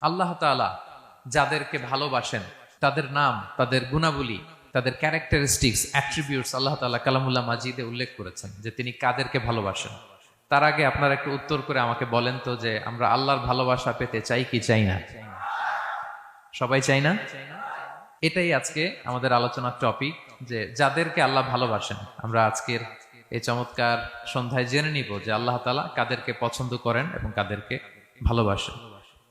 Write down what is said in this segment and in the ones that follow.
আল্লাহ তাআলা যাদেরকে ভালোবাসেন তাদের নাম, তাদের গুণাবলী, তাদের ক্যারেক্টারিস্টিক্স, অ্যাট্রিবিউটস আল্লাহ তাআলা কালামুল্লাহ মাজিদে উল্লেখ করেছেন যে তিনি কাদেরকে ভালোবাসেন। তার আগে আপনারা একটু উত্তর করে আমাকে বলেন তো যে আমরা আল্লাহর ভালোবাসা পেতে চাই কি চাই না? সবাই চাই না? এটাই আজকে আমাদের আলোচনার টপিক, যে যাদেরকে আল্লাহ ভালোবাসেন। আমরা আজকের এই চমৎকার সন্ধ্যায় জেনে নিব যে আল্লাহ তাআলা কাদেরকে পছন্দ করেন এবং কাদেরকে ভালোবাসেন।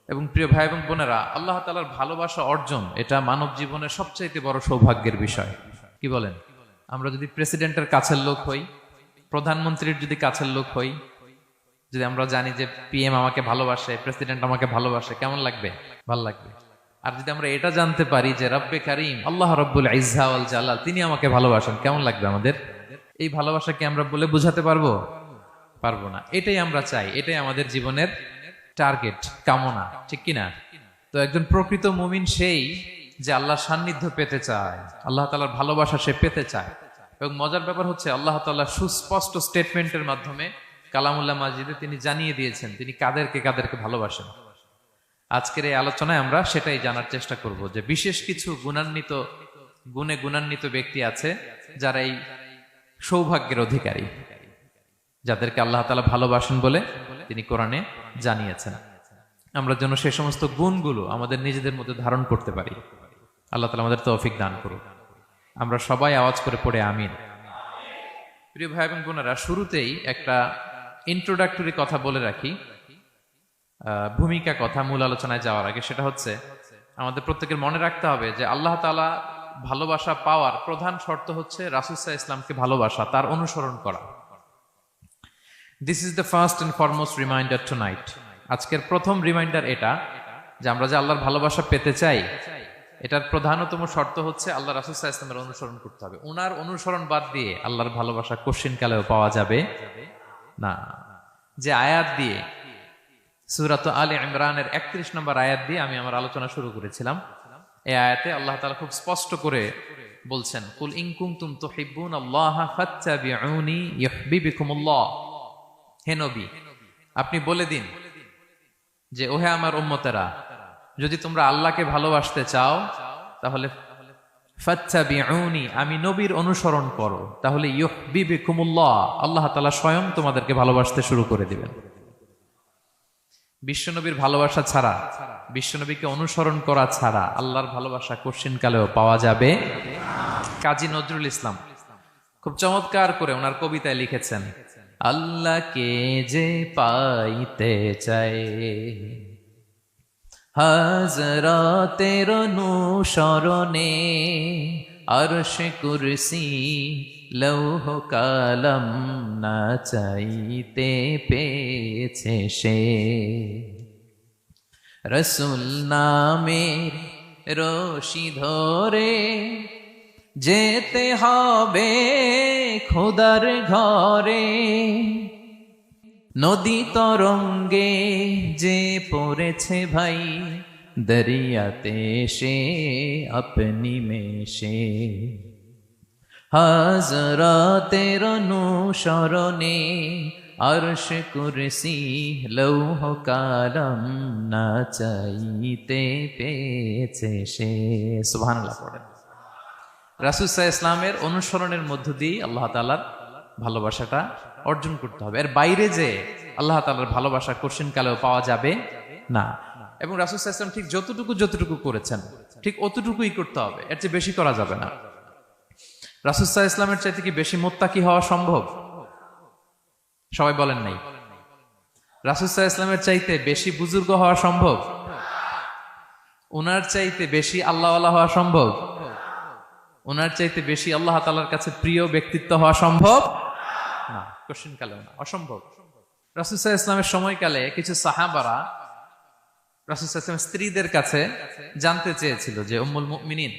এবং প্রিয় ভাই এবং বোনেরা, আল্লাহ তাআলার ভালোবাসা অর্জন এটা মানব জীবনের সবচাইতে বড় সৌভাগ্যের বিষয়। কি বলেন? আমরা যদি প্রেসিডেন্টের কাছের লোক হই, প্রধানমন্ত্রীর যদি কাছের লোক হই, যদি আমরা জানি যে পিএম আমাকে ভালোবাসে, প্রেসিডেন্ট আমাকে ভালোবাসে, কেমন লাগবে? ভাল লাগবে। আর যদি আমরা এটা জানতে পারি যে রব্বে কারিম আল্লাহ রব্বুল ইজ্জা ওয়াল জালাল তিনি আমাকে ভালোবাসেন, কেমন লাগবে আমাদের? এই ভালোবাসাকে আমরা বলে বোঝাতে পারবো? পারবো না। এটাই আমরা চাই, এটাই আমাদের জীবনের টার্গেট, কামনা, ঠিক কিনা? তো একজন প্রকৃত মুমিন সেই যে আল্লাহর সান্নিধ্য পেতে চায়, আল্লাহ তাআলার ভালোবাসা সে পেতে চায়। এবং মজার ব্যাপার হচ্ছে আল্লাহ তাআলা সুস্পষ্ট স্টেটমেন্টের মাধ্যমে কালামুল্লাহ মাজিদে তিনি জানিয়ে দিয়েছেন তিনি কাদেরকে কাদেরকে ভালোবাসেন। আজকের এই আলোচনায় আমরা সেটাই জানার চেষ্টা করব যে বিশেষ কিছু গুণে গুণান্বিত ব্যক্তি আছে যারা এই সৌভাগ্যের অধিকারী, যাদেরকে আল্লাহ তাআলা ভালোবাসেন বলে তিনি কোরআনে জানিয়েছেন। আমরা যেন সেই সমস্ত গুণগুলো আমাদের নিজেদের মধ্যে ধারণ করতে পারি। আল্লাহ তাআলা আমাদের তৌফিক দান করুন। আমরা সবাই আওয়াজ করে পড়ে আমিন। প্রিয় ভাই এবং বোনেরা, শুরুতেই একটা ইন্ট্রোডাক্টরি কথা বলে রাখি, ভূমিকা কথা মূল আলোচনায় যাওয়ার আগে। সেটা হচ্ছে আমাদের প্রত্যেকের মনে রাখতে হবে যে আল্লাহ তাআলা ভালোবাসা পাওয়ার প্রধান শর্ত হচ্ছে রাসূল সাল্লাল্লাহু আলাইহি ওয়াসাল্লামকে ভালোবাসা, তার অনুসরণ করা। This is the first and foremost reminder tonight. আজকের প্রথম রিমাইন্ডার এটা যে আমরা যে আল্লাহর ভালোবাসা পেতে চাই, এটার প্রধানতম শর্ত হচ্ছে আল্লাহ রাসূল সাল্লাল্লাহু আলাইহি ওয়াসাল্লামের অনুসরণ করতে হবে। ওনার অনুসরণ বাদ দিয়ে আল্লাহর ভালোবাসা কোশ্চিনকালেও পাওয়া যাবে না। যে আয়াত দিয়ে, সূরাত আলে ইমরানের 31 নম্বর আয়াত দিয়ে আমি আমার আলোচনা শুরু করেছিলাম, এই আয়াতে আল্লাহ তাআলা খুব স্পষ্ট করে বলছেন, কুল ইন কুনতুম তুহিব্বুনাল্লাহা ফাত্তাবিউনি ইউহিব্বুকুমুল্লাহ। হে নবী, আপনি বলে দিন যে ওহে আমার উম্মতেরা, যদি তোমরা আল্লাহকে ভালোবাসতে চাও তাহলে ফাত্তাবিউনি, আমি নবীর অনুসরণ করো, তাহলে ইউহিব্বুকুমুল্লাহ, আল্লাহ তাআলা স্বয়ং তোমাদেরকে ভালোবাসতে শুরু করে দিবেন। বিশ্বনবীর ভালোবাসা ছাড়া, বিশ্বনবীকে অনুসরণ করা ছাড়া আল্লাহর ভালোবাসা কোশ্চিনকালেও পাওয়া যাবে। কাজী নজরুল ইসলাম খুব চমৎকার করে ওনার কবিতায় লিখেছেন, আল্লাহকে যে পাইতে চায় হাজরাতের অনুসরণে, আরশ কুরসি লৌহ কালাম না চাইতে পেয়েছে সে, রসুল নামের রশি ধরে যেতে হবে খোদার ঘরে, নদী তরঙ্গে যে পড়েছে ভাই দরিয়াতে সে আপনি মেশে, হাজরাতের অনুসরণে আরশ কুরসি লৌহ কালাম না চাইতে পেয়েছে সে। সুবহানাল্লাহ পড়েন। রাসূল সাল্লাল্লাহু আলাইহি ওয়াসাল্লামের অনুসরণের মধ্য দিয়ে আল্লাহ তাআলার ভালোবাসাটা অর্জন করতে হবে। এর বাইরে যে আল্লাহ তাআলার ভালোবাসা কোশ্চিনকালেও পাওয়া যাবে না। এবং রাসূল সাল্লাল্লাহু আলাইহি ওয়াসাল্লাম ঠিক যতটুকু করেছেন ঠিক অতটুকুই করতে হবে, এর চেয়ে বেশি করা যাবে না। রাসূল সাল্লাল্লাহু আলাইহি ওয়াসাল্লামের চাইতে কি বেশি মুত্তাকি হওয়া সম্ভব? সবাই বলেন নাই। রাসূল সাল্লাল্লাহু আলাইহি ওয়াসাল্লামের চাইতে বেশি বুজুর্গ হওয়া সম্ভব? ওনার চাইতে বেশি আল্লাহওয়ালা হওয়া সম্ভব? ওনার চাইতে বেশি আল্লাহ তাআলার কাছে প্রিয় ব্যক্তিত্ব হওয়া সম্ভব না, কোশ্চিনকালেও না, অসম্ভব। রাসূল সাল্লাল্লাহু আলাইহি ওয়াসাল্লামের সময়কালে কিছু সাহাবারা রাসূল সাল্লাল্লাহু আলাইহি ওয়াসাল্লামের স্ত্রীদের কাছে জানতে চেয়েছিল যে উম্মুল মুমিনিন,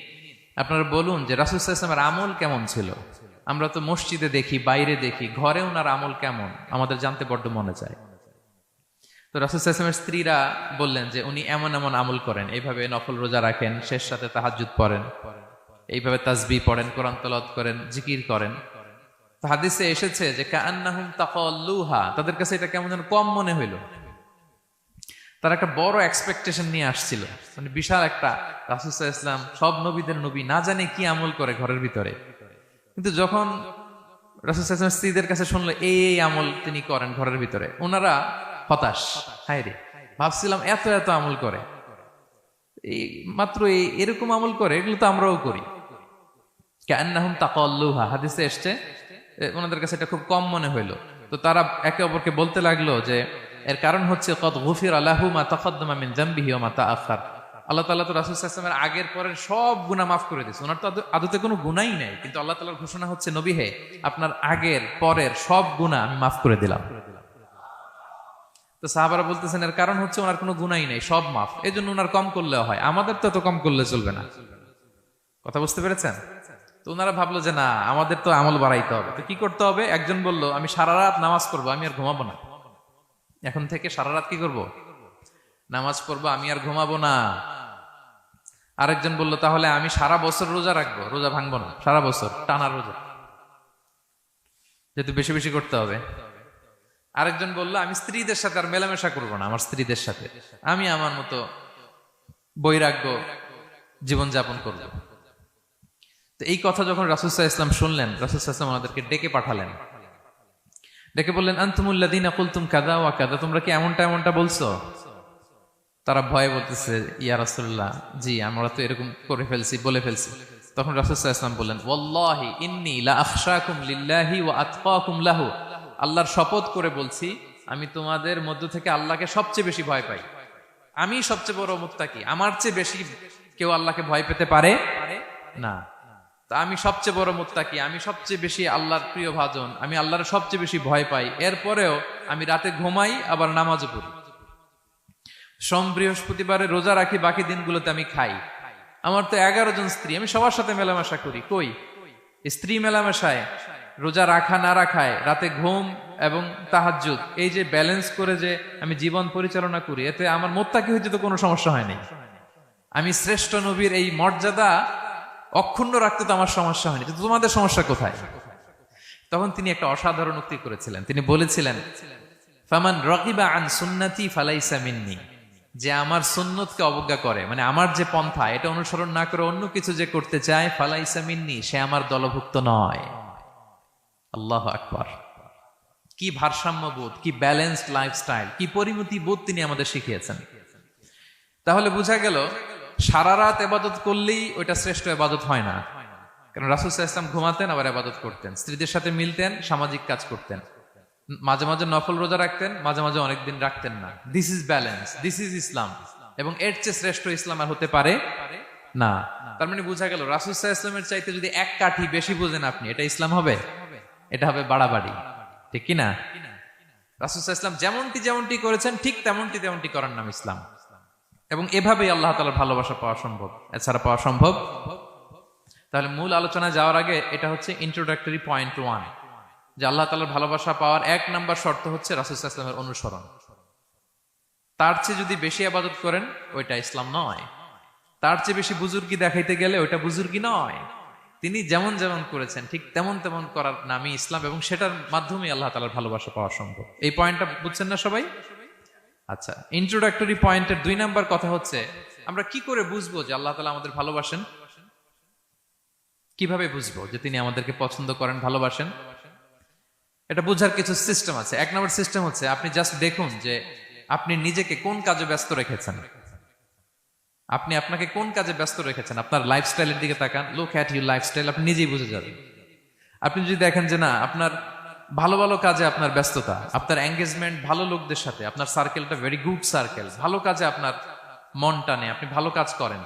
আপনারা বলুন যে রাসূল সাল্লাল্লাহু আলাইহি ওয়াসাল্লামের আমল কেমন ছিল? আমরা তো মসজিদে দেখি, বাইরে দেখি, ঘরে ওনার আমল কেমন আমাদের জানতে বড্ড মনে চায়। তো রাসূল সাল্লাল্লাহু আলাইহি ওয়াসাল্লামের স্ত্রীরা বললেন যে উনি এমন এমন আমল করেন, এইভাবে নফল রোজা রাখেন, শেষ রাতে তাহাজ্জুদ পড়েন, এইভাবে তাসবিহ পড়েন, কোরআন তেলাওয়াত করেন, জিকির করেন। তো হাদিসে এসেছে যে কাআন্নাহুম তাকাল্লুহা, তাদের কাছে এটা কেমন যেন কম মনে হইল। তারা একটা বড় এক্সপেকটেশন নিয়ে আসছিল, মানে বিশাল একটা, রাসূল সাল্লাল্লাহু আলাইহি ওয়াসাল্লাম সব নবীদের নবী, না জানে কি আমল করে ঘরের ভিতরে। কিন্তু যখন রাসূল সাল্লাল্লাহু আলাইহি ওয়াসাল্লাম স্ত্রীদের কাছে শুনলো এই এই আমল তিনি করেন ঘরের ভিতরে, ওনারা হতাশ। হায় রে, ভাবছিলাম এত এত আমল করে, এই মাত্র এরকম আমল করে, এগুলো তো আমরাও করি। কান্নাহুম তাকাল্লুহা, হাদিসে এসছে ওনাদের কাছে এটা খুব কম মনে হইলো। তো তারা একে অপরকে বলতে লাগলো যে এর কারণ হচ্ছে কদ গুফিরা লাহু মা তাকাদ্দামা মিন যামবিহি ওয়া মা তাআখার। আল্লাহ তাআলা তো রাসূল সাল্লাল্লাহু আলাইহি ওয়াসাল্লামের আগের পরের সব গুনাহ মাফ করে দিয়েছে। ওনার তো আদতে কোনো গুনাহই নাই, কিন্তু আল্লাহ তাআলার ঘোষণা হচ্ছে নবী হে, আপনার আগের পরের সব গুনাহ আমি মাফ করে দিলাম। তো সাহাবারা বলতেছেন এর কারণ হচ্ছে ওনার কোনো গুনাহই নাই, সব মাফ, এজন্য ওনার কম করলেও হয়, আমাদের তো এত কম করলে চলবে না। কথা বুঝতে পেরেছেন? তো ওনারা ভাবলো যে না, আমাদের তো আমল বাড়াইতে হবে। তো কি করতে হবে? একজন বলল আমি সারা রাত নামাজ পড়বো, আমি আর ঘুমাবো না। এখন থেকে সারা রাত কি করব? নামাজ পড়বো, আমি আর ঘুমাবো না। আরেকজন বলল তাহলে আমি সারা বছর রোজা রাখবো, রোজা ভাঙবো না, সারা বছর টানা রোজা, যেহেতু বেশি বেশি করতে হবে। আরেকজন বলল আমি স্ত্রীদের সাথে আর মেলামেশা করবো না, আমার স্ত্রীদের সাথে আমি আমার মতো বৈরাগ্য জীবনযাপন করবো। তো এই কথা যখন রাসূল সাল্লাল্লাহু আলাইহি ওয়াসাল্লাম শুনলেন, রাসূল সাল্লাল্লাহু আলাইহি ওয়াসাল্লাম ওনাদেরকে ডেকে পাঠালেন, ডেকে বললেন আনতুমুল্লাযীনা কুলতুম কাযা ওয়া কাযা, তোমরা কি এমনটা এমনটা বলছো? তারা ভয়ে বলতেছে ইয়া রাসূলুল্লাহ, জি আমরা তো এরকম করে ফেলছি, বলে ফেলছি। তখন রাসূল সাল্লাল্লাহু আলাইহি ওয়াসাল্লাম বললেন ওয়াল্লাহি ইন্নী লা আখশাকুম লিল্লাহি ওয়া আতকাকুম লাহু, আল্লাহর শপথ করে বলছি আমি তোমাদের মধ্য থেকে আল্লাহকে সবচেয়ে বেশি ভয় পাই, আমি সবচেয়ে বড় মুত্তাকি, আমার চেয়ে বেশি কেউ আল্লাহকে ভয় পেতে পারে না। তা আমি সবচেয়ে বড় মুত্তাকি, আমি সবচেয়ে বেশি আল্লাহর প্রিয় ভাজন, আমি আল্লাহর সবচেয়ে বেশি ভয় পাই, এরপরেও আমি রাতে ঘুমাই আবার নামাজও পড়ি, সোম বৃহস্পতিবারে রোজা রাখি, বাকি দিনগুলোতে আমি খাই, আমার তো 11 জন স্ত্রী, আমি সবার সাথে মেলামেশা করি, কই স্ত্রী মেলামেশায়, রোজা রাখা না রাখায়, রাতে ঘুম এবং তাহাজ্জুদ, এই যে ব্যালেন্স করে যে আমি জীবন পরিচালনা করি, এতে আমার মুত্তাকি হইতে তো কোনো সমস্যা হয়নি। আমি শ্রেষ্ঠ নবীর এই মর্যাদা অক্ষুণ্ণ রাখতে তো আমার সমস্যা হয়নি, কিন্তু তোমাদের সমস্যা কোথায়? তখন তিনি একটা অসাধারণ উক্তি করেছিলেন, তিনি বলেছিলেন ফামান রাগিবা আন সুন্নতি ফালাইসা মিন্নি, যে আমার সুন্নতকে অবজ্ঞা করে, মানে আমার যে পন্থা এটা অনুসরণ না করে অন্য কিছু যে করতে চায়, ফালাইসা মিন্নি, সে আমার দলভুক্ত নয়। আল্লাহু আকবার! কি ভারসাম্যবোধ, কি ব্যালেন্সড লাইফস্টাইল, কি পরিমিতি বোধ তিনি আমাদের শিখিয়েছেন। তাহলে বোঝা গেল সারা রাত ইবাদত করলেই ওইটা শ্রেষ্ঠ ইবাদত হয় না। কারণ রাসূল সাল্লাল্লাহু আলাইহি ওয়াসাল্লাম ঘুমাতেন আবার ইবাদত করতেন, স্ত্রীদের সাথে মিলতেন, সামাজিক কাজ করতেন, মাঝে মাঝে নফল রোজা রাখতেন, মাঝে মাঝে অনেকদিন রাখতেন না। This is balance, this is Islam. এবং এর চেয়ে শ্রেষ্ঠ ইসলাম আর হতে পারে না। তার মানে বোঝা গেল রাসূল সাল্লাল্লাহু আলাইহি ওয়াসাল্লামের চাইতে যদি এক কাঠি বেশি বোঝেন আপনি, এটা ইসলাম হবে? এটা হবে বাড়াবাড়ি, ঠিক কি না? রাসূল সাল্লাল্লাহু আলাইহি ওয়াসাল্লাম যেমনটি করেছেন ঠিক তেমনটি করার নাম ইসলাম। এবং এভাবেই আল্লাহ তাআলার ভালোবাসা পাওয়া সম্ভব, এছাড়া পাওয়া সম্ভব। তাহলে মূল আলোচনায় যাওয়ার আগে এটা হচ্ছে ইন্ট্রোডাক্টরি পয়েন্ট 1, যে আল্লাহ তাআলার ভালোবাসা পাওয়ার 1 নাম্বার শর্ত হচ্ছে রাসূল সাল্লাল্লাহু আলাইহি ওয়াসাল্লামের অনুসরণ। তার চেয়ে যদি বেশি ইবাদত করেন ওইটা ইসলাম নয়, তার চেয়ে বেশি বুজুর্গি দেখাইতে গেলে ওইটা বুজুর্গি নয়। তিনি যেমন যেমন করেছেন ঠিক তেমন তেমন করার নামই ইসলাম, এবং সেটার মাধ্যমে আল্লাহ তাআলার ভালোবাসা পাওয়া সম্ভব। এই পয়েন্টটা বুঝছেন না সবাই? আচ্ছা, ইন্ট্রোডাক্টরি পয়েন্টের 2 নাম্বার কথা হচ্ছে আমরা কি করে বুঝবো যে আল্লাহ তাআলা আমাদের ভালোবাসেন? কিভাবে বুঝবো যে তিনি আমাদেরকে পছন্দ করেন, ভালোবাসেন? এটা বোঝার কিছু সিস্টেম আছে। 1 নাম্বার সিস্টেম হচ্ছে আপনি জাস্ট দেখুন যে আপনি নিজেকে কোন কাজে ব্যস্ত রেখেছেন, আপনি আপনাকে কোন কাজে ব্যস্ত রেখেছেন। আপনার লাইফস্টাইলের দিকে তাকান, লুক অ্যাট ইউর লাইফস্টাইল, আপনি নিজেই বুঝে যাবেন। আপনি যদি দেখেন যে না, আপনার ভালো ভালো কাজে আপনার ব্যস্ততা, আপনার এঙ্গেজমেন্ট ভালো লোকদের সাথে, আপনার সার্কেলটা ভেরি গুড সার্কেল, ভালো কাজে আপনার মন টানে, আপনি ভালো কাজ করেন,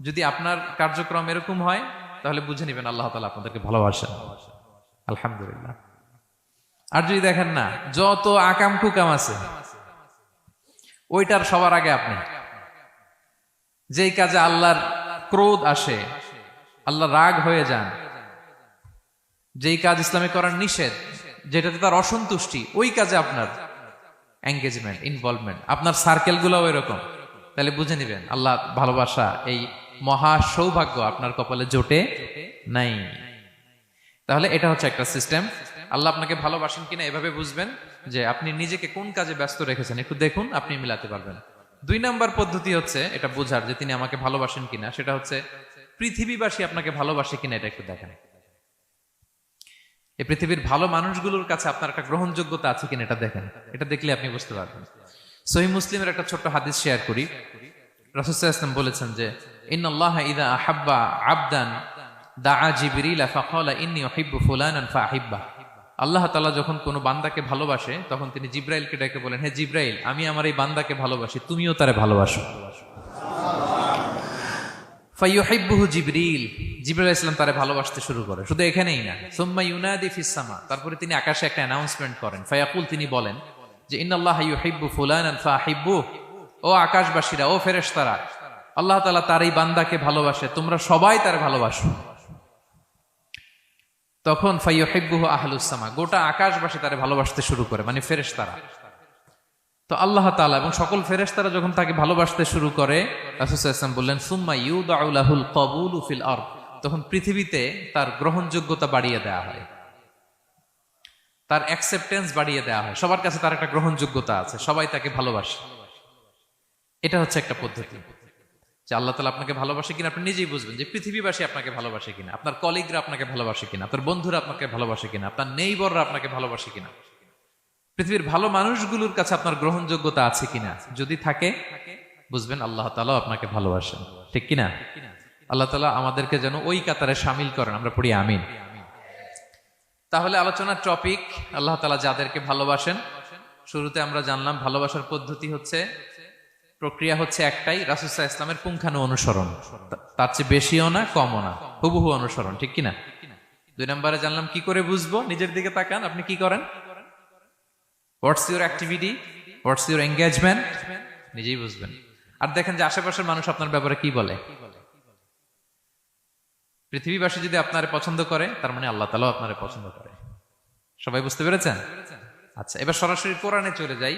যদি আপনার কার্যক্রম এরকম হয় তাহলে বুঝে নেবেন আল্লাহ তাআলা আপনাদেরকে ভালোবাসেন। আলহামদুলিল্লাহ। আর যদি দেখেন না, যত আকাম কুকাম আছে ওইটার সবার আগে আপনি, যেই কাজে আল্লাহর ক্রোধ আসে, আল্লাহ রাগ হয়ে যান, যেই কাজ ইসলামে করার নিষেধ, যেটাতে তার অসন্তুষ্টি, ওই কাজে আপনার এঙ্গেজমেন্ট, ইনভলভমেন্ট, আপনার সার্কেল গুলো এরকম, তাহলে বুঝে নিবেন আল্লাহ ভালোবাসা, এই মহা সৌভাগ্য আপনার কপালে জোটে নাই। তাহলে এটা হচ্ছে একটা সিস্টেম। আল্লাহ আপনাকে ভালোবাসেন কিনা এভাবে বুঝবেন যে আপনি নিজেকে কোন কাজে ব্যস্ত রেখেছেন, একটু দেখুন, আপনি মিলাতে পারবেন। দুই নাম্বার পদ্ধতি হচ্ছে এটা বোঝার যে তিনি আমাকে ভালোবাসেন কিনা, সেটা হচ্ছে পৃথিবীবাসী আপনাকে ভালোবাসে কিনা এটা একটু দেখেন। এই পৃথিবীর ভালো মানুষগুলোর কাছে আপনার একটা গ্রহণযোগ্যতা আছে কিনা এটা দেখেন। এটা দেখলে আপনি বুঝতে পারবেন। সহিহ মুসলিমের একটা ছোট্ট হাদিস শেয়ার করি। রাসূল সাল্লাল্লাহু আলাইহি ওয়াসাল্লাম বলেছেন যে ইন্নাল্লাহা ইযা আহাব্বা আবদান দাআ জিবরিল ফাকালা ইন্নী উহিব্বু ফুলানান ফাআহিব্বা। আল্লাহ তাআলা যখন কোনো বান্দাকে ভালোবাসে তখন তিনি জিবরাইলকে ডেকে বলেন, হে জিবরাইল, আমি আমার এই বান্দাকে ভালোবাসি, তুমিও তারে ভালোবাসো। ফায়ুহিব্বুহু জিবরিল, জিবরাইল আলাইহিস সালাম তারে ভালোবাসতে শুরু করে। শুধু এখানেই না, সুম্মা ইউনাদি ফিস সামা, তারপরে তিনি আকাশে একটা অ্যানাউন্সমেন্ট করেন। ফায়াকুল, তিনি বলেন যে ইন্নাল্লাহা ইউহিব্বু ফুলানান ফাআহিব্বুহু, ও আকাশবাসীরা, ও ফেরেশতারা, আল্লাহ তাআলা তার এই বান্দাকে ভালোবাসে, তোমরা সবাই তারে ভালোবাসো। তখন ফায়ুহিব্বুহু আহলুস সামা, গোটা আকাশবাসী তারে ভালোবাসতে শুরু করে, মানে ফেরেশতারা। তো আল্লাহ তাআলা এবং সকল ফেরেশতারা যখন তাকে ভালোবাসতে শুরু করে, রাসূল সাল্লাল্লাহু আলাইহি ওয়াসাল্লাম বললেন সুম্মা ইউদাউ লাহুল কবুলু ফিল আরদ, তখন পৃথিবীতে তার গ্রহণযোগ্যতা বাড়িয়ে দেওয়া হয়, তার অ্যাকসেপ্টেন্স বাড়িয়ে দেওয়া হয়। সবার কাছে তার একটা গ্রহণযোগ্যতা আছে, সবাই তাকে ভালোবাসে। এটা হচ্ছে একটা পদ্ধতি যে আল্লাহ তাআলা আপনাকে ভালোবাসে কিনা আপনি নিজেই বুঝবেন, যে পৃথিবীবাসী আপনাকে ভালোবাসে কিনা, আপনার কলিগরা আপনাকে ভালোবাসে কিনা, আপনার বন্ধুরা আপনাকে ভালোবাসে কিনা, আপনার নেইবররা আপনাকে ভালোবাসে কিনা, পৃথিবীর ভালো মানুষগুলোর কাছে আপনার গ্রহণযোগ্যতা আছে কিনা। যদি থাকে বুঝবেন আল্লাহ তাআলা আপনাকে ভালোবাসেন, ঠিক কিনা? আল্লাহ তাআলা আমাদেরকে যেন ওই কাতারে শামিল করেন, আমরা পড়ি আমিন। তাহলে আলোচনার টপিক, আল্লাহ তাআলা যাদেরকে ভালোবাসেন। শুরুতে আমরা জানলাম ভালোবাসার পদ্ধতি হচ্ছে, প্রক্রিয়া হচ্ছে একটাই, রাসূল সাল্লাল্লাহু আলাইহি ওয়াসাল্লামের পুঙ্খানু অনুসরণ, তার চেয়ে বেশিও না কমও না, হুবহু অনুসরণ, ঠিক কিনা? দুই নম্বরে জানলাম কি করে বুঝবো, নিজের দিকে তাকান, আপনি কি করেন, what's your activity, what's your engagement, নিজেই বুঝবেন। আর দেখেন যে আশেপাশের মানুষ আপনার ব্যাপারে কি বলে। পৃথিবীবাসী যদি আপনারে পছন্দ করে, তার মানে আল্লাহ তাআলাও আপনারে পছন্দ করে। সবাই বুঝতে পেরেছেন? আচ্ছা, এবার সরাসরি কোরআনে চলে যাই,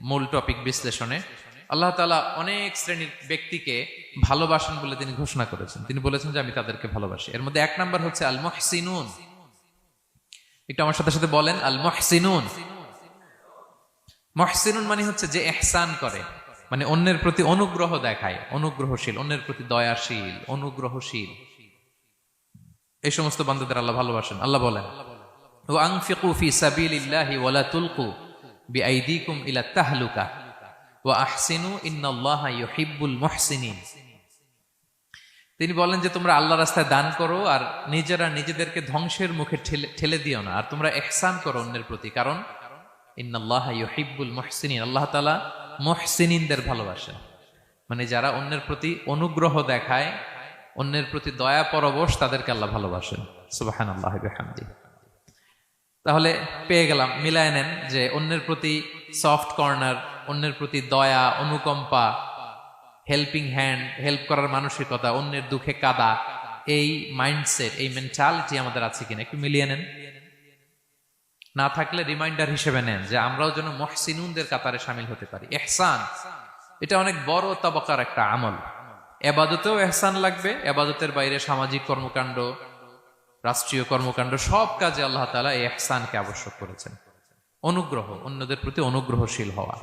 মূল টপিক বিশ্লেষণে। আল্লাহ তাআলা অনেক শ্রেণীর ব্যক্তিকে ভালোবাসেন বলে তিনি ঘোষণা করেছেন। তিনি বলেছেন যে আমি তাদেরকে ভালোবাসি। এর মধ্যে এক নাম্বার হচ্ছে আল মুহসিনুন। একটু আমার সাথে সাথে বলেন, আল মুহসিনুন। মুহসিনুন মানে হচ্ছে যে ইহসান করে, মানে অন্যের প্রতি অনুগ্রহ দেখায়, অনুগ্রহশীল, অন্যের প্রতি দয়াশীল, অনুগ্রহশীল। এই সমস্ত বান্দাদের আল্লাহ ভালোবাসেন। আল্লাহ বলেন ওয়া আনফিকু ফি সাবিলিল্লাহি ওয়া লা তুলকু বিআইদিকুম ইলা তাহলুকা ওয়া আহসিনু ইন্নাল্লাহা ইউহিব্বুল মুহসিনিন। তিনি বলেন যে তোমরা আল্লাহর রাস্তায় দান করো আর নিজেরা নিজেদেরকে ধ্বংসের মুখে ঠেলে দিও না, আর তোমরা ইহসান করো অন্যের প্রতি, কারণ ইন্নাল্লাহা ইউহিব্বুল মুহসিনিন, আল্লাহ তাআলা মুহসিনিনদের ভালোবাসেন, মানে যারা অন্যের প্রতি অনুগ্রহ দেখায়, অন্যের প্রতি দয়া পরবশ, তাদেরকে আল্লাহ ভালোবাসেন। সুবহানাল্লাহি ওয়া বিহামদিহি। তাহলে পেয়ে গেলাম, মিলায় নেন যে অন্যের প্রতি সফট কর্নার, অন্যের প্রতি দয়া, অনুকম্পা, হেল্পিং হ্যান্ড, হেল্প করার মানসিকতা, অন্যের দুঃখে কাদা, এই মাইন্ডসেট, এই মেন্টালিটি আমাদের আছে কিনা একটু মিলিয়ে নেন। না থাকলে রিমাইন্ডার হিসেবে নেন যে আমরাও যেন মুহসিনুনদের কাতারে শামিল হতে পারি। ইহসান এটা অনেক বড় তবকার একটা আমল। ইবাদতেও ইহসান লাগবে, ইবাদতের বাইরে সামাজিক কর্মকাণ্ড, রাষ্ট্রীয় কর্মকাণ্ড, সব কাজে আল্লাহ তাআলা এই ইহসানকে আবশ্যক করেছেন। অনুগ্রহ, অন্যদের প্রতি অনুগ্রহশীল হওয়া।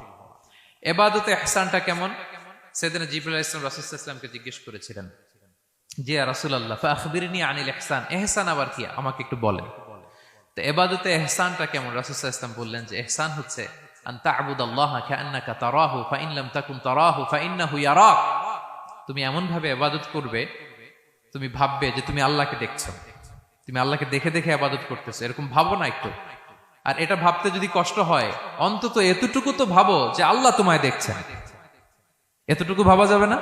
ইবাদতে ইহসানটা কেমন? সাইয়েদনা জিবরাইল আলাইহিস সালাম রাসূল সাল্লাল্লাহু আলাইহি ওয়াসাল্লামকে জিজ্ঞেস করেছিলেন যে ইয়া রাসূলুল্লাহ ফাখবিরনি আনিল ইহসান, ইহসান আবার কি, আমাকে একটু বলেন। তো ইবাদতে ইহসানটা কেমন? রাসূল সাল্লাল্লাহু আলাইহি ওয়াসাল্লাম বললেন যে ইহসান হচ্ছে আন তা'বুদাল্লাহা কাআন্নাকা তারাহু ফাইন লাম তাকুন তারাহু ফাইন্নাহু ইয়ারাক। তুমি এমন ভাবে ইবাদত করবে, তুমি ভাববে যে তুমি আল্লাহকে দেখছো, তুমি আল্লাহকে দেখে দেখে ইবাদত করতেছো, এরকম ভাবো না একটু। আর এটা ভাবতে যদি কষ্ট হয়, অন্তত এতটুকু তো ভাবো যে আল্লাহ তোমায় দেখছেন। এতটুকু ভাবা যাবে না?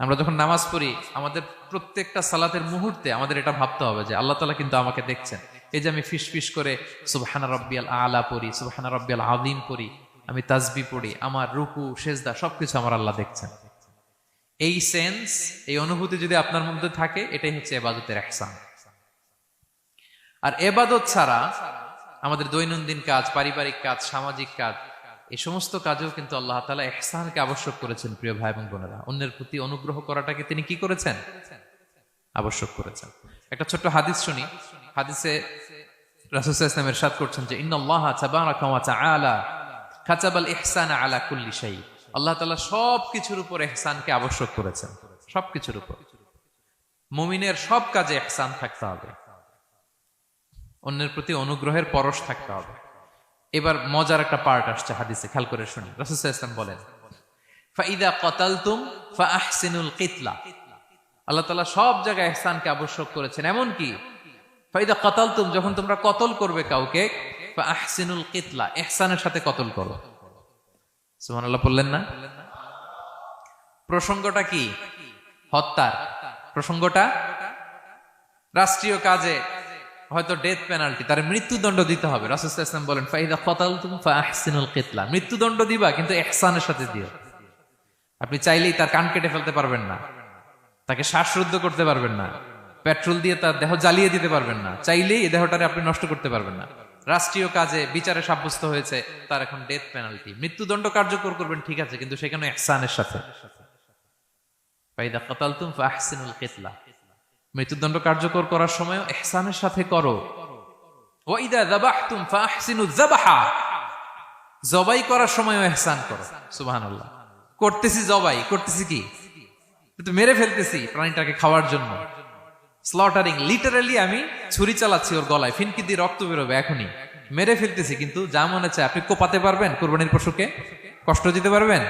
আমরা যখন নামাজ পড়ি, আমাদের প্রত্যেকটা সালাতের মুহূর্তে আমাদের এটা ভাবতে হবে যে আল্লাহ তাআলা কিন্তু আমাকে দেখছেন। এই যে আমি ফিস ফিস করে সুবহানা রাব্বিয়াল আলা পড়ি, সুবহানা রাব্বিয়াল আযীম পড়ি, আমি তাসবিহ পড়ি, আমার রুকু সেজদা সবকিছু আমার আল্লাহ দেখছেন। এই সেন্স, এই অনুভূতি যদি আপনার মধ্যে থাকে, এটাই হচ্ছে ইবাদতের ইহসান। আর ইবাদত ছাড়া আমাদের দৈনন্দিন কাজ, পারিবারিক কাজ, সামাজিক কাজ, এই সমস্ত কাজেও কিন্তু আল্লাহ তাআলা ইহসানকে আবশ্যক করেছেন। প্রিয় ভাই এবং বোনেরা, অন্যের প্রতি অনুগ্রহ করাটাকে তিনি কি করেছেন? আবশ্যক করেছেন। একটা ছোট্ট হাদিস শুনি। হাদিসে রাসূল সাল্লাল্লাহু আলাইহি ওয়াসাল্লাম ইরশাদ করছেন যে ইন্নাল্লাহা তাবারাকা ওয়া তাআলা কাতাবাল ইহসানা আলা কুল্লি শাই। আল্লাহ তাআলা সবকিছুর উপর ইহসানকে আবশ্যক করেছেন, সবকিছুর উপর। মুমিনের সব কাজে ইহসান থাকতে হবে, অন্যের প্রতি অনুগ্রহের পরশ থাকতে হবে। এবার মজার একটা পার্ট আসছে হাদিসে, খেয়াল করে শুনি। রাসূল সাল্লাল্লাহু আলাইহি ওয়াসাল্লাম বলেন, ফাইদা কাতালতুম ফাআহসিনুল কিতলা। আল্লাহ তাআলা সব জায়গায় ইহসানকে আবশ্যক করেছেন, এমন কি ফাইদা কাতালতুম, যখন তোমরা কতল করবে কাউকে, ফাআহসিনুল কিতলা, ইহসানের সাথে কতল করো। সুবহানাল্লাহ বললেন না? প্রসঙ্গটা কি? হত্যার প্রসঙ্গটা। রাষ্ট্রীয় কাজে হয়তো ডেথ পেনাল্টি, তার মৃত্যুদণ্ড দিতে হবে। রাসূল সাল্লাল্লাহু আলাইহি ওয়াসাল্লাম বলেন, ফাইদা কাতালতুম ফাআহসিনুল কিতলা, মৃত্যুদণ্ড দিবা কিন্তু ইহসানের সাথে দিও। আপনি চাইলেই তার কান কেটে ফেলতে পারবেন না, তাকে শ্বাসরুদ্ধ করতে পারবেন না, পেট্রোল দিয়ে তার দেহ জ্বালিয়ে দিতে পারবেন না, চাইলেই এই দেহটারে আপনি নষ্ট করতে পারবেন না। রাষ্ট্রীয় কাজে বিচারে সাব্যস্ত হয়েছে তার এখন ডেথ পেনাল্টি, মৃত্যুদণ্ড কার্যকর করবেন, ঠিক আছে, কিন্তু সেখানে ইহসানের সাথে। ফাইদা কাতালতুম ফাআহসিনুল কিতলা, মৃত্যুদণ্ড কার্যকর করার সময় ইহসানের সাথে করো। ওয়া ইদা যাবাহতুম ফাআহসিনুয যাবাহা, জবাই করার সময়ও ইহসান করো। সুবহানাল্লাহ। করতেছি জবাই, করতেছি কি, কিন্তু মেরে ফেলতেছি প্রাণীটাকে খাওয়ার জন্য। স্লটারিং, লিটারালি আমি ছুরি চালাচ্ছি ওর গলায়, ফিনকি দিয়ে রক্ত বেরোবে এখনই, মেরে ফেলতেছি, কিন্তু যা মনে চায়। আপনি কোপাতে পারবেন কুরবানির পশুকে? কষ্ট দিতে পারবেন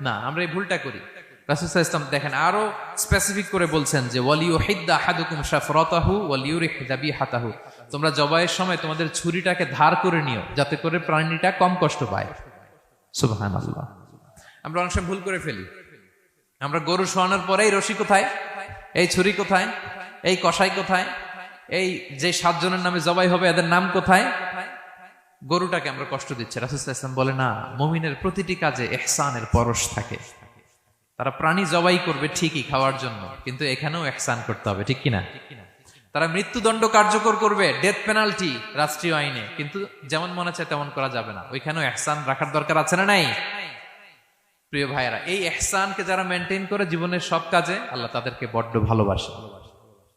না। আমরা এই ভুলটা করি। রাসূল সাল্লাল্লাহু আলাইহি ওয়াসাল্লাম দেখেন আরো স্পেসিফিক করে বলছেন যে ওয়ালিউহিদ্দা আহাদুকুম শাফরাতাহু ওয়ালিউরিহ যাবিহাতাহু, তোমরা জবাইয়ের সময় তোমাদের ছুরিটাকে ধার করে নিও, যাতে করে প্রাণীটা কম কষ্ট পায়। সুবহানাল্লাহ। আমরা অনেক সময় ভুল করে ফেলি। আমরা গরু শোয়ানোর পরে এই রশি কোথায়, এই ছুরি কোথায়, এই কষাই কোথায়, এই যে 7 জনের নামে জবাই হবে এদের নাম কোথায়, গরুটাকে আমরা কষ্ট দিচ্ছি। রাসূল সাল্লাল্লাহু আলাইহি ওয়াসাল্লাম বলে না, মুমিনের প্রতিটি কাজে ইহসানের পরশ থাকে। তারা প্রাণী জবাই করবে ঠিকই খাওয়ার জন্য, কিন্তু এখানেও ইহসান করতে হবে, ঠিক কিনা? তারা মৃত্যুদণ্ড কার্যকর করবে, ডেথ পেনাল্টি রাষ্ট্রীয় আইনে, কিন্তু যেমন মনে চায় তেমন করা যাবে না। ওইখানেও ইহসান রাখার দরকার আছে না নাই? প্রিয় ভাইয়েরা, এই ইহসানকে যারা মেনটেন করে জীবনের সব কাজে, আল্লাহ তাদেরকে বড্ড ভালোবাসে,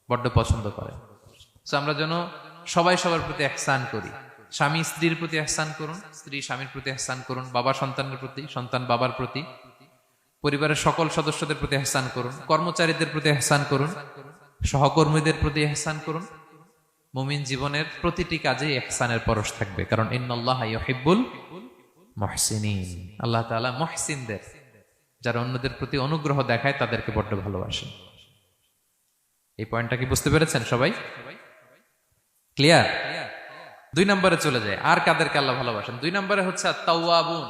বড্ড পছন্দ করে। সো আমরা যেন সবাই সবার প্রতি ইহসান করি। স্বামী স্ত্রীর প্রতি ইহসান করুন, স্ত্রী স্বামীর প্রতি ইহসান করুন, বাবা সন্তানের প্রতি, সন্তান বাবার প্রতি, পরিবারের সকল সদস্যদের প্রতি ইহসান করুন, কর্মচারীদের প্রতি ইহসান করুন, সহকর্মীদের প্রতি ইহসান করুন। মুমিন জীবনের প্রতিটি কাজে ইহসানের পরশ থাকবে, কারণ ইন্নাল্লাহা ইউহিব্বুল মুহসিনিন, আল্লাহ তাআলা মুহসিনদের, যারা অন্যদের প্রতি অনুগ্রহ দেখায়, তাদেরকে বড্ড ভালোবাসেন। এই পয়েন্টটা কি বুঝতে পেরেছেন সবাই? ক্লিয়ার? 2 নম্বরে চলে যায়, আর কাদেরকে আল্লাহ ভালোবাসেন। 2 নম্বরে হচ্ছে আত-তাওয়াবুন,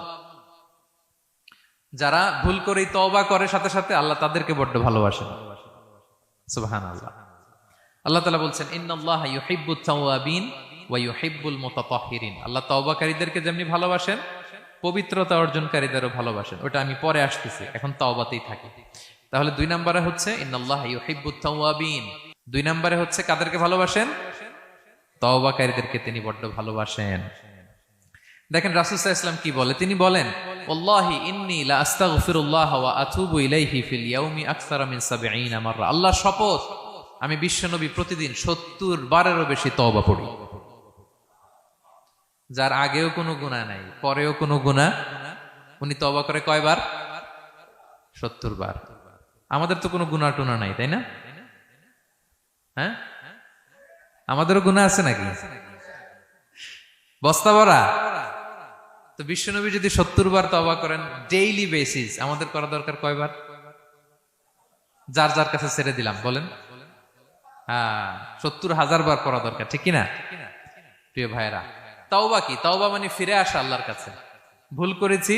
যারা ভুল করেই তওবা করে সাথে সাথে, আল্লাহ তাদেরকে বড্ড ভালোবাসেন। সুবহানাল্লাহ। আল্লাহ তাআলা বলছেন, ইন্নাল্লাহা ইউহিব্বুত তাওয়াবিন ওয়া ইউহিব্বুল মুতাতাহহিরিন, আল্লাহ তওবাকারীদেরকে যেমনি ভালোবাসেন, পবিত্রতা অর্জনকারীদেরও ভালোবাসেন। ওটা আমি পরে আসতেছি, এখন তওবাতেই থাকি। তাহলে 2 নম্বরে হচ্ছে ইন্নাল্লাহা ইউহিব্বুত তাওয়াবিন, 2 নম্বরে হচ্ছে কাদেরকে ভালোবাসেন? তওবাকারীদেরকে তিনি বড্ড ভালোবাসেন। দেখেন রাসূল সাল্লাল্লাহু আলাইহি ওয়াসাল্লাম কি বলে, তিনি বলেন, ওয়াল্লাহি ইন্নী লা আস্তাগফিরুল্লাহ ওয়া আতুবু ইলাইহি ফিল ইয়াউমি আকসারা মিন 70 মাররা, আল্লাহর শপথ, আমি বিশ্বনবী প্রতিদিন 70 বারেরও বেশি তওবা পড়ি। যার আগেও কোনো গুনাহ নাই, পরেও কোনো গুনাহ, উনি তওবা করে কয়বার? 70 বার। আমাদের তো কোনো গুনাহ টুনা নাই, তাই না? হ্যাঁ, আমাদেরও গুনাহ আছে নাকি? বস্তা ভরা। তো বিশ্বনবী যদি 70 বার তওবা করেন ডেইলি বেসিস, আমাদের করা দরকার কয়বার? যার যার কাছে ছেড়ে দিলাম, বলেন। 70,000 বার করা দরকার, ঠিক কিনা? প্রিয় ভাইরা, তাওবা কি? তাওবা মানে ফিরে আসা আল্লাহর কাছে। ভুল করেছি,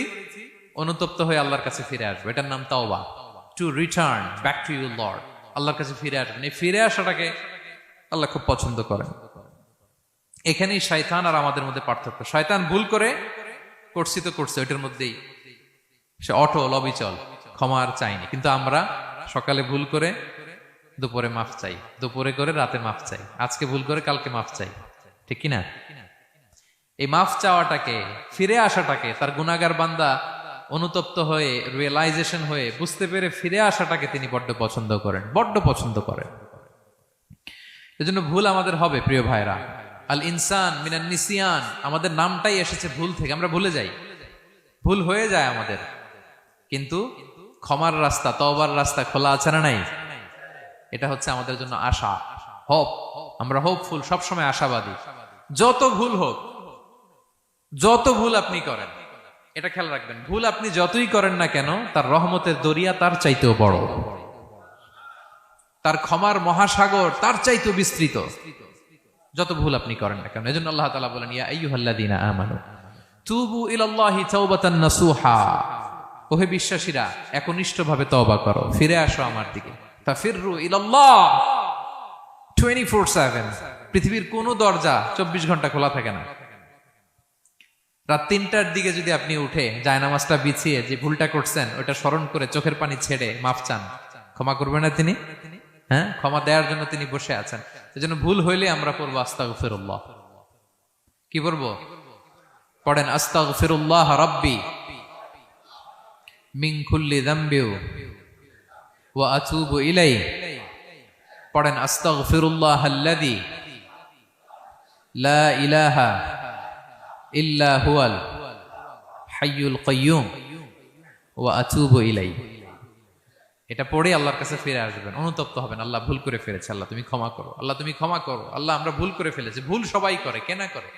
অনুতপ্ত হয়ে আল্লাহর কাছে ফিরে আসবো, এটার নাম তাওবা। To return back to your Lord, আল্লাহর কাছে ফিরে আসবেন। এই ফিরে আসাটাকে আল্লাহ খুব পছন্দ করেন। এখানেই শয়তান আর আমাদের মধ্যে পার্থক্য। শয়তান ভুল করে করছি তো করছে, ওইটার মধ্যেই সে অটল অবিচল, ক্ষমা আর চাইনি। কিন্তু আমরা সকালে ভুল করে দুপুরে মাফ চাই, দুপুরে করে রাতে মাফ চাই, আজকে ভুল করে কালকে মাফ চাই, ঠিক কিনা? এই মাফ চাওয়াটাকে, ফিরে আসাটাকে, তার গুনাহগার বান্দা অনুতপ্ত হয়ে, রিয়েলাইজেশন হয়ে, বুঝতে পেরে ফিরে আসাটাকে তিনি বড্ড পছন্দ করেন, বড্ড পছন্দ করেন। এজন্য ভুল আমাদের হবে প্রিয় ভাইরা। আল ইনসান মিনান নিসিয়ান, আমাদের নামটাই এসেছে ভুল থেকে, আমরা ভুলে যাই, ভুল হয়ে যায় আমাদের। কিন্তু ক্ষমার রাস্তা, তওবার রাস্তা খোলা আছে না নাই? এটা হচ্ছে আমাদের জন্য আশা, হোপ। আমরা হোপফুল, সবসময় আশাবাদী। যত ভুল হোক, যত ভুল আপনি করেন, এটা খেয়াল রাখবেন, ভুল আপনি যতই করেন না কেন, তার রহমতের দরিয়া তার চাইতেও বড়, তার ক্ষমার মহাসাগর তার চাইতেও বিস্তৃত, যত ভুল আপনি করেন না কেন। এজন্য আল্লাহ তাআলা বলেন, ইয়া আইয়ুহাল্লাযীনা আমানু তুবু ইলাল্লাহি তাওবাতান নাসুহা, ওহে বিশ্বাসীরা একনিষ্ঠভাবে তওবা করো, ফিরে আসো আমার দিকে। তাফিররু ইলাল্লাহ 24/7। পৃথিবীর কোনো দরজা 24 ঘন্টা খোলা থাকে না। রাত 3টার দিকে যদি আপনি উঠে জায়নামাজটা বিছিয়ে যে ভুলটা করছেন ওটা স্মরণ করে চোখের পানি ছেড়ে মাফ চান, ক্ষমা করবেন না তিনি? হ্যাঁ, ক্ষমা দেওয়ার জন্য তিনি বসে আছেন। সেজন্য ভুল হইলে আমরা পড়বো আস্তাগফিরুল্লাহ। কি পড়বো? পড়েন, আস্তাগফিরুল্লাহ রাব্বি মিন কুল্লি যামবি ওয়া আতুবু ইলাইহি। পড়েন, আস্তাগফিরুল্লাহাল্লাযী লা ইলাহা ইল্লা হুয়াল হাইয়ুল কাইয়্যুম ওয়া আতুবু ইলাইহি। এটা পড়ে আল্লাহর কাছে ফিরে আসবেন, অনুতপ্ত হবেন, আল্লাহ ভুল করে ফেলেছে, আল্লাহ তুমি ক্ষমা করো, আল্লাহ তুমি ক্ষমা করো, আল্লাহ আমরা ভুল করে ফেলেছি। ভুল সবাই করে, কে না করে?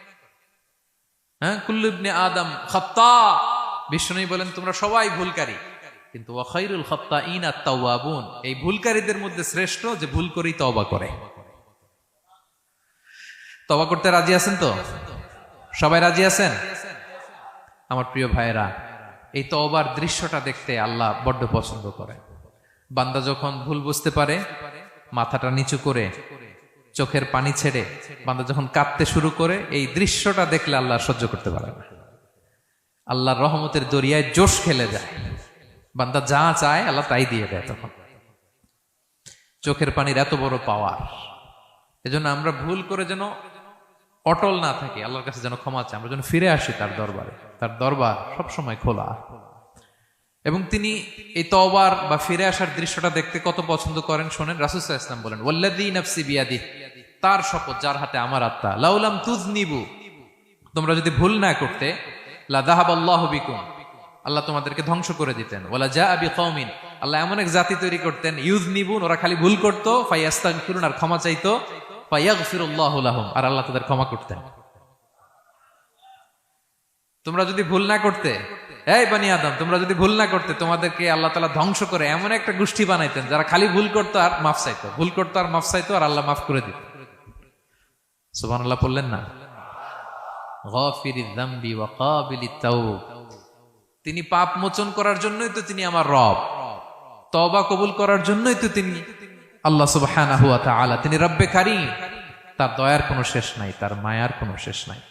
হ্যাঁ, কুল্লু ইবনে আদম খাত্তা। বিষ্ণু বলেন তোমরা সবাই ভুলকারী, কিন্তু ওয়া খায়রুল খাত্তাইন আত-তাওয়াবুন, এই ভুলকারীদের মধ্যে শ্রেষ্ঠ যে ভুল করেই তওবা করে। তওবা করতে রাজি আছেন তো? সবাই রাজি আছেন? আমার প্রিয় ভাইয়েরা, এই তওবার দৃশ্যটা দেখতে আল্লাহ বড্ড পছন্দ করে। বান্দা যখন ভুল বুঝতে পারে, মাথাটা নিচু করে চোখের পানি ছেড়ে বান্দা যখন কাঁদতে শুরু করে, এই দৃশ্যটা দেখলে আল্লাহ সহ্য করতে পারে না। আল্লাহর রহমতের দরিয়ায় জোশ খেলে যায়, বান্দা যা চায় আল্লাহ তাই দিয়ে দেয়। তখন চোখের পানির এত বড় পাওয়ার। এজন্য আমরা ভুল করে যেন অটল না থাকি, আল্লাহর কাছে যেন ক্ষমা চাই, আমরা যেন ফিরে আসি তার দরবারে। তার দরবার সবসময় খোলা। এবং তিনি এই তওবার বা ফিরে আসার দৃশ্যটা দেখতে কত পছন্দ করেন শোনেন। রাসূল সাল্লাল্লাহু আলাইহি ওয়াসাল্লাম বলেন, ওয়াল্লাযী নাফসি বিয়াদিহি, তার শপথ যার হাতে আমার আত্মা, লাউলাম তুযনিবু, তোমরা যদি ভুল না করতে, লা যাহাবাল্লাহু বিকুম, আল্লাহ তোমাদেরকে ধ্বংস করে দিতেন। ওয়ালা জাআ বিকওমিন, আল্লাহ এমন এক জাতি তৈরি করতেন, ইউযনিবুন, ওরা খালি ভুল করত, ফায়াস্তাগফিরুন, আর ক্ষমা চাইতো, ফায়াগফিরুল্লাহু লাহুম, আর আল্লাহ তাদের ক্ষমা করতেন। তোমরা যদি ভুল না করতে, এই বনি আদম, তোমরা যদি ভুল না করতে, তোমাদেরকে আল্লাহ তাআলা ধ্বংস করে এমন একটা গোষ্ঠী বানাইতেন যারা খালি ভুল করতো আর মাফ চাইতো, ভুল করতো আর মাফ চাইতো, আর আল্লাহ মাফ করে দিত। সুবহানাল্লাহ পড়লেন না? গাফিরিয যামবি ওয়া কাবিলিত তাওব, তিনি পাপ মোচন করার জন্যই তো তিনি আমার রব, তওবা কবুল করার জন্যই তো তিনি আল্লাহ সুবহানাহু ওয়া তাআলা, তিনি রব্বে কারীম। তার দয়ার কোনো শেষ নাই, তার মায়ার কোনো শেষ নাই।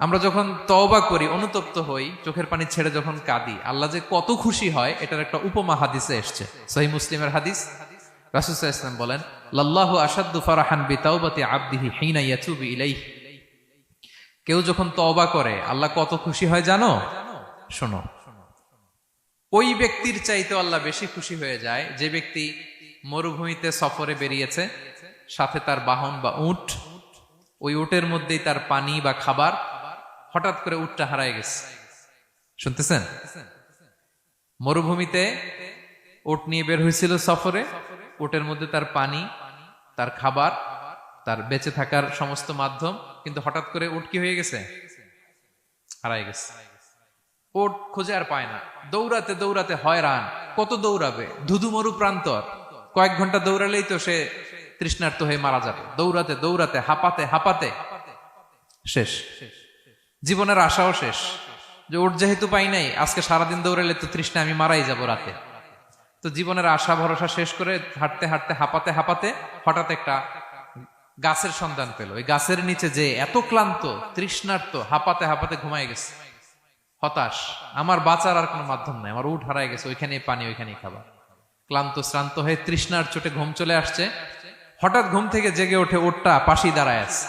আমরা যখন তওবা করি, অনুতপ্ত হই, চোখের পানি ছেড়ে যখন কাঁদি, আল্লাহ যে কত খুশি হয় এটার একটা উপমা হাদিসে এসেছে, সহিহ মুসলিমের হাদিস। রাসূল সাল্লাল্লাহু আলাইহি ওয়াসাল্লাম বলেন, লাল্লাহু আশাদ্দু ফারাহান বিতাওবাতি আবদিহি হিনা ইয়াতুবু ইলাইহি। কেউ যখন তওবা করে আল্লাহ কত খুশি হয় জানো? শোনো, ওই ব্যক্তির চাইতে আল্লাহ বেশি খুশি হয়ে যায় যে ব্যক্তি মরুভূমিতে সফরে বেরিয়েছে, সাথে তার বাহন বা উট, ওই উটের মধ্যেই তার পানি বা খাবার, হঠাৎ করে উটটা হারায় গেছে। শুনতেছেন? মরুভূমিতে উট নিয়ে বের হয়েছিল সফরে, উটের মধ্যে তার পানি, তার খাবার, তার বেঁচে থাকার সমস্ত মাধ্যম, কিন্তু হঠাৎ করে উট কি হয়ে গেছে? হারায় গেছে। উট খুঁজে আর পায় না, দৌড়াতে দৌড়াতে হয়রান। কত দৌড়াবে? ধুধু মরু প্রান্তর, কয়েক ঘন্টা দৌড়ালেই তো সে তৃষ্ণার্ত হয়ে মারা যাবে। দৌড়াতে দৌড়াতে হাঁপাতে হাঁপাতে শেষ, জীবনের আশাও শেষ, যে উট যেহেতু পাই নাই, আজকে সারাদিন দৌড়ালে তো তৃষ্ণা আমি মারাই যাব রাতে। তো জীবনের আশা ভরসা শেষ করে হাঁটতে হাঁটতে হাঁপাতে হাঁপাতে হঠাৎ একটা গাছের সন্ধান পেল। ওই গাছের নিচে যে এত ক্লান্ত, তৃষ্ণার্ত, হাঁপাতে হাঁপাতে ঘুমায় গেছে, হতাশ, আমার বাঁচার আর কোনো মাধ্যম নাই, আমার উট হারায় গেছে, ওইখানে পানি, ওইখানেই খাবার। ক্লান্ত শ্রান্ত হয়ে তৃষ্ণার চোটে ঘুম চলে আসছে। হঠাৎ ঘুম থেকে জেগে ওঠে, উটটা পাশি দাঁড়ায় আছে।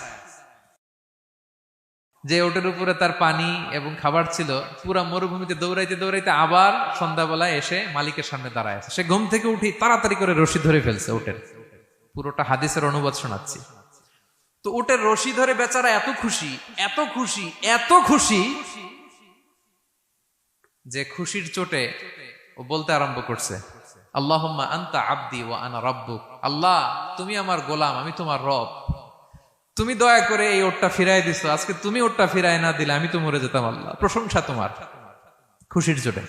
যে ওটের উপরে তার পানি এবং খাবার ছিল, পুরা মরুভূমিতে দৌড়াইতে দৌড়াইতে আবার সন্ধ্যাবেলায় এসে মালিকের সামনে দাঁড়ায় আছে। সে ঘুম থেকে উঠি তাড়াতাড়ি করে রশি ধরে ফেলছে উটের। পুরোটা হাদিসের অনুবাদ শোনাচ্ছি। তো উটের রশি ধরে বেচারা এত খুশি, এত খুশি, এত খুশি, যে খুশির চোটে ও বলতে আরম্ভ করছে, আল্লাহুম্মা আনতা আবদি ওয়া আনা রাব্বুক, আল্লাহ তুমি আমার গোলাম, আমি তোমার রব। তুমি দয়া করে এই ওটটা ফিরাই দিছো, আজকে তুমি ওটটা ফিরাই না দিলে আমি তো মরে যেতাম। আল্লাহ প্রশংসা তোমার। খুশির চোটে।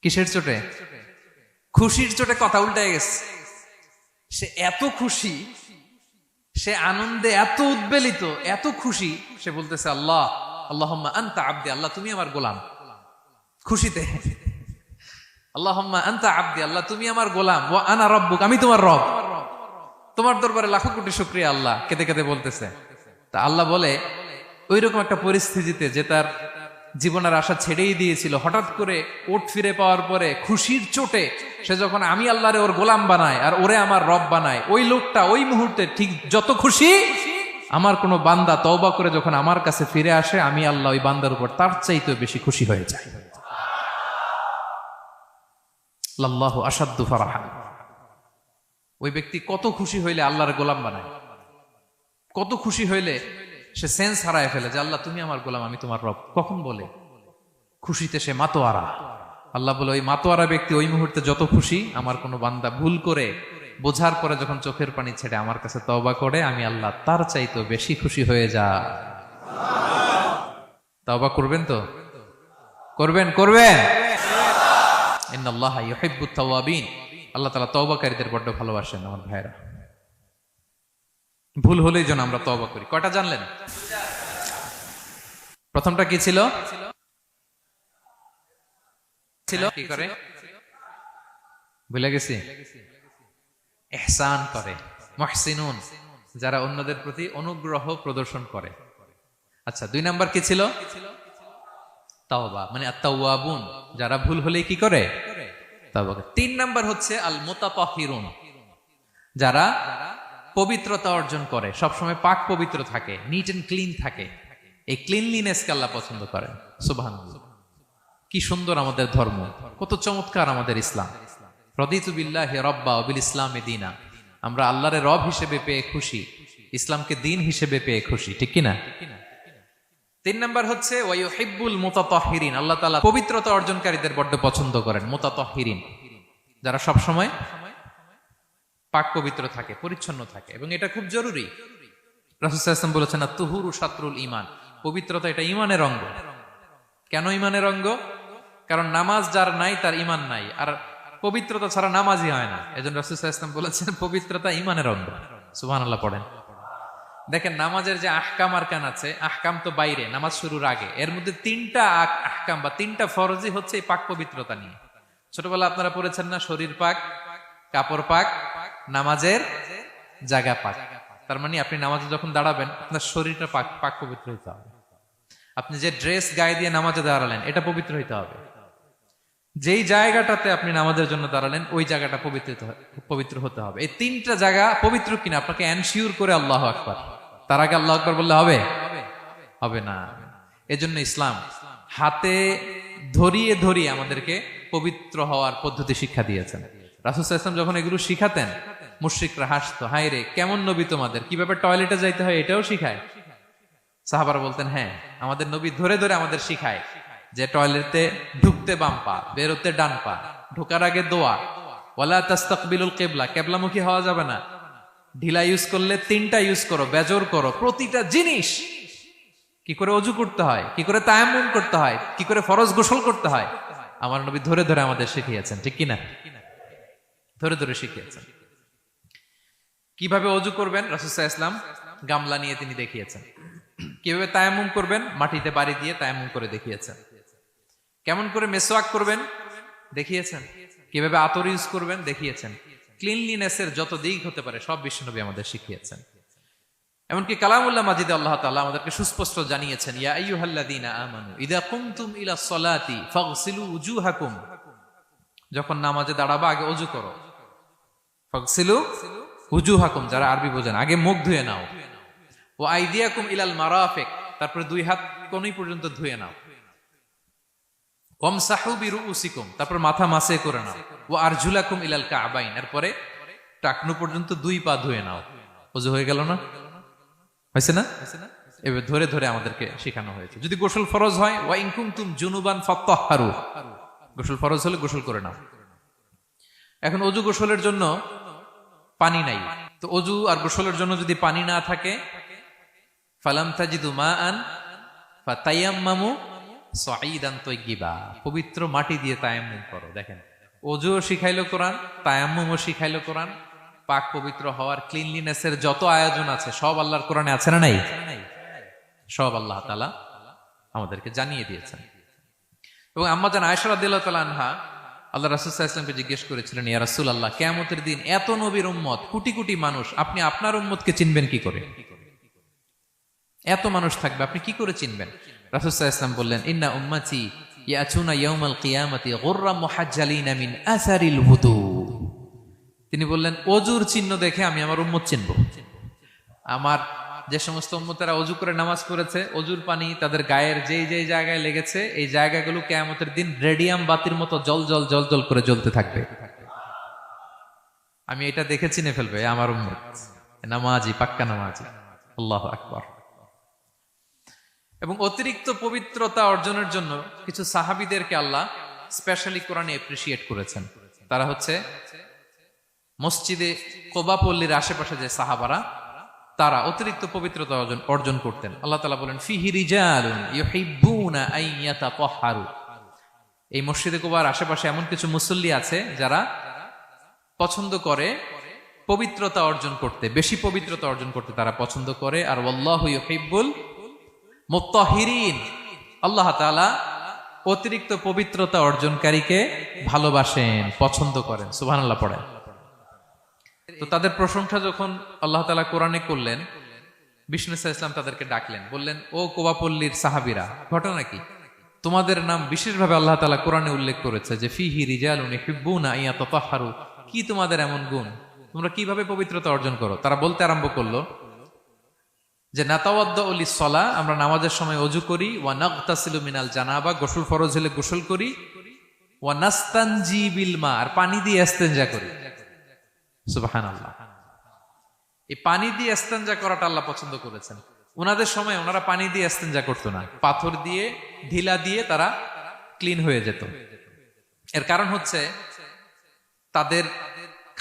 কিসের চোটে? খুশির চোটে কথা উল্টায় গেছে। সে এত খুশি, সে আনন্দে এত উদ্বেলিত, এত খুশি, সে বলতেছে আল্লাহ আল্লাহুম্মা আনতা আবদি, আল্লাহ তুমি আমার গোলাম। খুশিতে আল্লাহুম্মা আনতা আবদি, আল্লাহ তুমি আমার গোলাম, ওয়া আনা রাব্বুক, আমি তোমার রব। তোমার দরবারে লাখো কোটি শুকরিয়া। আল্লাহ কেঁদে কেঁদে বলতেছে। তা আল্লাহ বলে, ওইরকম একটা পরিস্থিতিতে যে তার জীবনের আশা ছেড়েই দিয়েছিল, হঠাৎ করে ওট ফিরে পাওয়ার পরে খুশির চোটে সে যখন আমি আল্লাহরে ওর গোলাম বানায় আর ওরে আমার রব বানায়, ওই লোকটা ওই মুহূর্তে ঠিক যত খুশি, আমার কোনো বান্দা তওবা করে যখন আমার কাছে ফিরে আসে, আমি আল্লাহ ওই বান্দার উপর তার চাইতে বেশি খুশি হয়ে যায়। আল্লাহু আশাদ্দু ফারাহা। ওই ব্যক্তি কত খুশি হইলে আল্লাহর গোলাম বানায়, কত খুশি হইলে সে সেন্স হারায় ফেলে যে আল্লাহ তুমি আমার গোলাম, আমি তোমার রব। কখন বলে? খুশিতে সে মাতোয়ারা। আল্লাহ বলে, ওই মাতোয়ারা ব্যক্তি ওই মুহূর্তে যত খুশি, আমার কোনো বান্দা ভুল করে বোঝার পরে যখন চোখের পানি ছেড়ে আমার কাছে তওবা করে, আমি আল্লাহ তার চাইতে বেশি খুশি হয়ে যা। তওবা করবেন তো? করবেন করবেন। ইন্নাল্লাহা ইউহিব্বুত তাওয়াবিন। আল্লাহ তাআলা তওবাকারীদের বড্ড ভালোবাসেন। আমার ভাইরা, ভুল হলেই যেন আমরা তওবা করি। কয়টা জানলেন? প্রথমটা কি ছিল? কি করে? ভুলে গেছি। ইহসান করে, মুহসিনুন, যারা অন্যদের প্রতি অনুগ্রহ প্রদর্শন করে। আচ্ছা, 2 নাম্বার কি ছিল? তাওবা, মানে আত-তাওয়াবুন, যারা ভুল হলেই কি করে? তাওবা করে। 3 নাম্বার হচ্ছে আল মুতাতাহহিরুন, যারা পবিত্রতা অর্জন করে, সবসময় পাক পবিত্র থাকে, নিট এন্ড ক্লিন থাকে। এই ক্লিনলিনেসকে আল্লাহ পছন্দ করেন। সুবহানাল্লাহ। কি সুন্দর আমাদের ধর্ম, কত চমৎকার আমাদের ইসলাম। রাদিতু বিল্লাহি রাব্বা ওয়া বিল ইসলামি দীনা। আমরা আল্লাহরে রব হিসেবে পেয়ে খুশি, ইসলামকে দিন হিসেবে পেয়ে খুশি, ঠিক কি না? 3 নাম্বার হচ্ছে ওয়া ইউহিব্বুল মুতাতাহহিরিন, আল্লাহ তাআলা পবিত্রতা অর্জনকারীদের বড্ড পছন্দ করেন। মুতাতাহহিরিন, যারা সব সময় পাক পবিত্র থাকে, পরিচ্ছন্ন থাকে, এবং এটা খুব জরুরি। রাসূল সাল্লাল্লাহু আলাইহি ওয়াসাল্লাম বলেছেন, আত-তুহুরু শাতরুল ঈমান, পবিত্রতা এটা ঈমানের অঙ্গ। কেন ঈমানের অঙ্গ? কারণ নামাজ যার নাই তার ঈমান নাই, আর পবিত্রতা ছাড়া নামাজই হয় না। এজন্য রাসূল সাল্লাল্লাহু আলাইহি ওয়াসাল্লাম বলেছেন পবিত্রতা ঈমানের অঙ্গ। সুবহানাল্লাহ পড়েন। দেখেন, নামাজের যে আহকাম আরকান আছে, আহকাম তো বাইরে, নামাজ শুরুর আগে। এর মধ্যে 3টা আহকাম বা 3টা ফরজই হচ্ছে এই পাক পবিত্রতা নিয়ে। ছোটবেলা আপনারা পড়েছেন না, শরীর পাক, কাপড় পাক, নামাজের জায়গা পাক। তার মানে আপনি নামাজে যখন দাঁড়াবেন, আপনার শরীরটা পাক পাক পবিত্র হইতে হবে। আপনি যে ড্রেস গায়ে দিয়ে নামাজে দাঁড়ালেন, এটা পবিত্র হইতে হবে। যেই জায়গাটাতে আপনি নামাজের জন্য দাঁড়ালেন, ওই জায়গাটা পবিত্র হতে হবে। এই 3টা জায়গা পবিত্র কিনা আপনাকে এনশিওর করে আল্লাহু আকবার, তার আগে আল্লাহু আকবার বললে হবে? হবে না। এজন্য ইসলাম হাতে ধরিয়ে ধরিয়ে আমাদেরকে পবিত্র হওয়ার পদ্ধতি শিক্ষা দিয়েছেন। রাসূল সাল্লাল্লাহু আলাইহি ওয়াসাল্লাম যখন এগুলো শিখাতেন, মুশরিকরা হাসতো, হায় রে কেমন নবী তোমাদের, কিভাবে টয়লেটে যাইতে হয় এটাও শিখায়। সাহাবারা বলতেন, হ্যাঁ, আমাদের নবী ধরে ধরে আমাদের শিখায় যে টয়লেটে ঢুকতে বাম পা, বেরোতে ডান পা, ঢোকার আগে দোয়া, ওয়ালা তাস্তাকবিলুল কিবলা, কিবলামুখী হওয়া যাবে না, ঢিলা ইউজ করলে 3টা ইউজ করো, বেজর করো, প্রতিটা জিনিস, কি করে ওযু করতে হয়, কি করে তায়াম্মুম করতে হয়, কি করে ফরজ গোসল করতে হয়, আমার নবী ধরে ধরে আমাদের শিখিয়েছেন, ঠিক কি না? ধরে ধরে শিখিয়েছেন। কিভাবে ওযু করবেন, রাসূল সাল্লাল্লাহু আলাইহি ওয়াসাল্লাম গামলা নিয়ে তিনি দেখিয়েছেন। কিভাবে তায়াম্মুম করবেন, মাটিতে বাড়ি দিয়ে তায়াম্মুম করে দেখিয়েছেন। কেমন করে মেসওয়াক করবেন দেখিয়েছেন। কিভাবে আতর ইউজ করবেন দেখিয়েছেন। ক্লিনলিনেসের যত দিক হতে পারে সব বিশ্বনবী আমাদের শিখিয়েছেন। এমনকি কালামুল্লাহ মাজিদে আল্লাহ তাআলা আমাদেরকে সুস্পষ্ট জানিয়েছেন, ইয়া আইয়ুহাল্লাযীনা আমানু ইযা কুমতুম ইলাস সালাতি ফাগসিলু উজুহাকুম, যখন নামাজে দাঁড়াবা আগে ওযু করো। ফাগসিলু উজুহাকুম, যারা আরবি বোঝেন, আগে মুখ ধুয়ে নাও। ওয়া আইদিয়াকুম ইলাল মারাফিক, তারপরে 2 হাত কোণী পর্যন্ত ধুয়ে নাও। ওয়ামসাহু বিরুউসিকুম, তারপর মাথা মাসে করে নাও। ওয়া আরজুলাকুম ইলাল কাবাইন, এরপরে টাকনু পর্যন্ত 2 পা ধুয়ে নাও। ওযু হয়ে গেল না? হয়েছে না? এভাবে ধরে ধরে আমাদেরকে শেখানো হয়েছে। যদি গোসল ফরজ হয়, ওয়া ইন কুনতুম জুনুবান ফাত্তাহহারু, গোসল ফরজ হলে গোসল করে নাও। এখন অজু গোসলের জন্য পানি নাই, তো অজু আর গোসলের জন্য যদি পানি না থাকে, ফালাম তাজিদু মাআন ফাতায়াম্মামু সাঈদান তাইয়্যিবা, পবিত্র মাটি দিয়ে তায়াম্মুম করো। দেখেন, অজুও শিখাইলো কোরআন, তায়াম্মুমও শিখাইলো কোরআন। পাক পবিত্র হওয়ার, ক্লিনলিনেসের যত আয়োজন আছে সব আল্লাহর কোরআনে আছে না নাই? সব আল্লাহ তাআলা আমাদেরকে জানিয়ে দিয়েছেন। এবং আম্মা জান আয়েশা রাদিয়াল্লাহু তাআলা আনহা আল্লাহ রাসূল সাল্লাল্লাহু আলাইহি ওয়াসাল্লামকে জিজ্ঞেস করেছিলেন, ইয়া রাসূলুল্লাহ, কিয়ামতের দিন এত নবীর উম্মত, কোটি কোটি মানুষ, আপনি আপনার উম্মতকে চিনবেন কি করে? এত মানুষ থাকবে, আপনি কি করে চিনবেন? রাসূল সাল্লাল্লাহু আলাইহি ওয়াসাল্লাম বললেন, ইন্না উম্মতি ইয়াতুনা ইয়াউমাল কিয়ামাতি গুররাম মুহাজ্জালিনা মিন আসারিল wudu। তিনি বললেন, অজুর চিহ্ন দেখে আমি আমার উম্মত চিনব। আমার যে সমস্ত উম্মতেরা অজু করে নামাজ পড়েছে, অজুর পানি তাদের গায়ের যেই যেই জায়গায় লেগেছে, এই জায়গাগুলো কিয়ামতের দিন রেডিয়াম বাতির মতো জল জল জল জল করে জ্বলতে থাকবে। আমি এটা দেখে চিনে ফেলবে আমার উম্মত, নামাজি, পাক্কা নামাজি। আল্লাহু আকবার। এবং অতিরিক্ত পবিত্রতা অর্জনের জন্য কিছু সাহাবীদেরকে আল্লাহ স্পেশালি কোরআনে অ্যাপ্রিশিয়েট করেছেন। তারা হচ্ছে মসজিদে কোবা পল্লীর আশেপাশে যে সাহাবারা, তারা অতিরিক্ত পবিত্রতা অর্জন করতেন। আল্লাহ তাআলা বলেন, ফিহি রিজালুন ইউহিব্বুনা আন ইয়াতাতাহহারু। এই মসজিদে কোবার আশেপাশে এমন কিছু মুসল্লি আছে যারা পছন্দ করে পবিত্রতা অর্জন করতে, বেশি পবিত্রতা অর্জন করতে তারা পছন্দ করে। আর ওয়াল্লাহু ইউহিব্বুল মুত্তাহিরিন, আল্লাহ তাআলা অতিরিক্ত পবিত্রতা অর্জনকারীকে ভালোবাসেন, পছন্দ করেন। সুবহানাল্লাহ পড়েন। তো তাদের প্রশংসা যখন আল্লাহ তাআলা কোরআনে করলেন, বিষ্ণু সাল্লাল্লাহু আলাইহি ওয়াসাল্লাম তাদেরকে ডাকলেন, বললেন, ও কোবাপল্লীর সাহাবীরা, ঘটনা কি? তোমাদের নাম বিশেষভাবে আল্লাহ তাআলা কোরআনে উল্লেখ করেছে যে ফিহি রিজালুন ইউহিব্বুনা আন ইয়াতাতাহহারু। কি তোমাদের এমন গুণ? তোমরা কিভাবে পবিত্রতা অর্জন করো? তারা বলতে আরম্ভ করলো যে নাতাওয়াদ্দাউ লিস-সালাহ, আমরা নামাজের সময় ওযু করি, ওয়া নাগতাসিলু মিনাল জানাবা, গোসল ফরজ হলে গোসল করি, ওয়া নাস্তানজি বিল মা, আর পানি দিয়ে ইস্তেনজা করি। সুবহানাল্লাহ। এই পানি দিয়ে ইস্তেনজা করাটা আল্লাহ পছন্দ করেছেন। ওনাদের সময় ওনারা পানি দিয়ে ইস্তেনজা করতো না, পাথর দিয়ে, ঢিলা দিয়ে তারা ক্লিন হয়ে যেত। এর কারণ হচ্ছে তাদের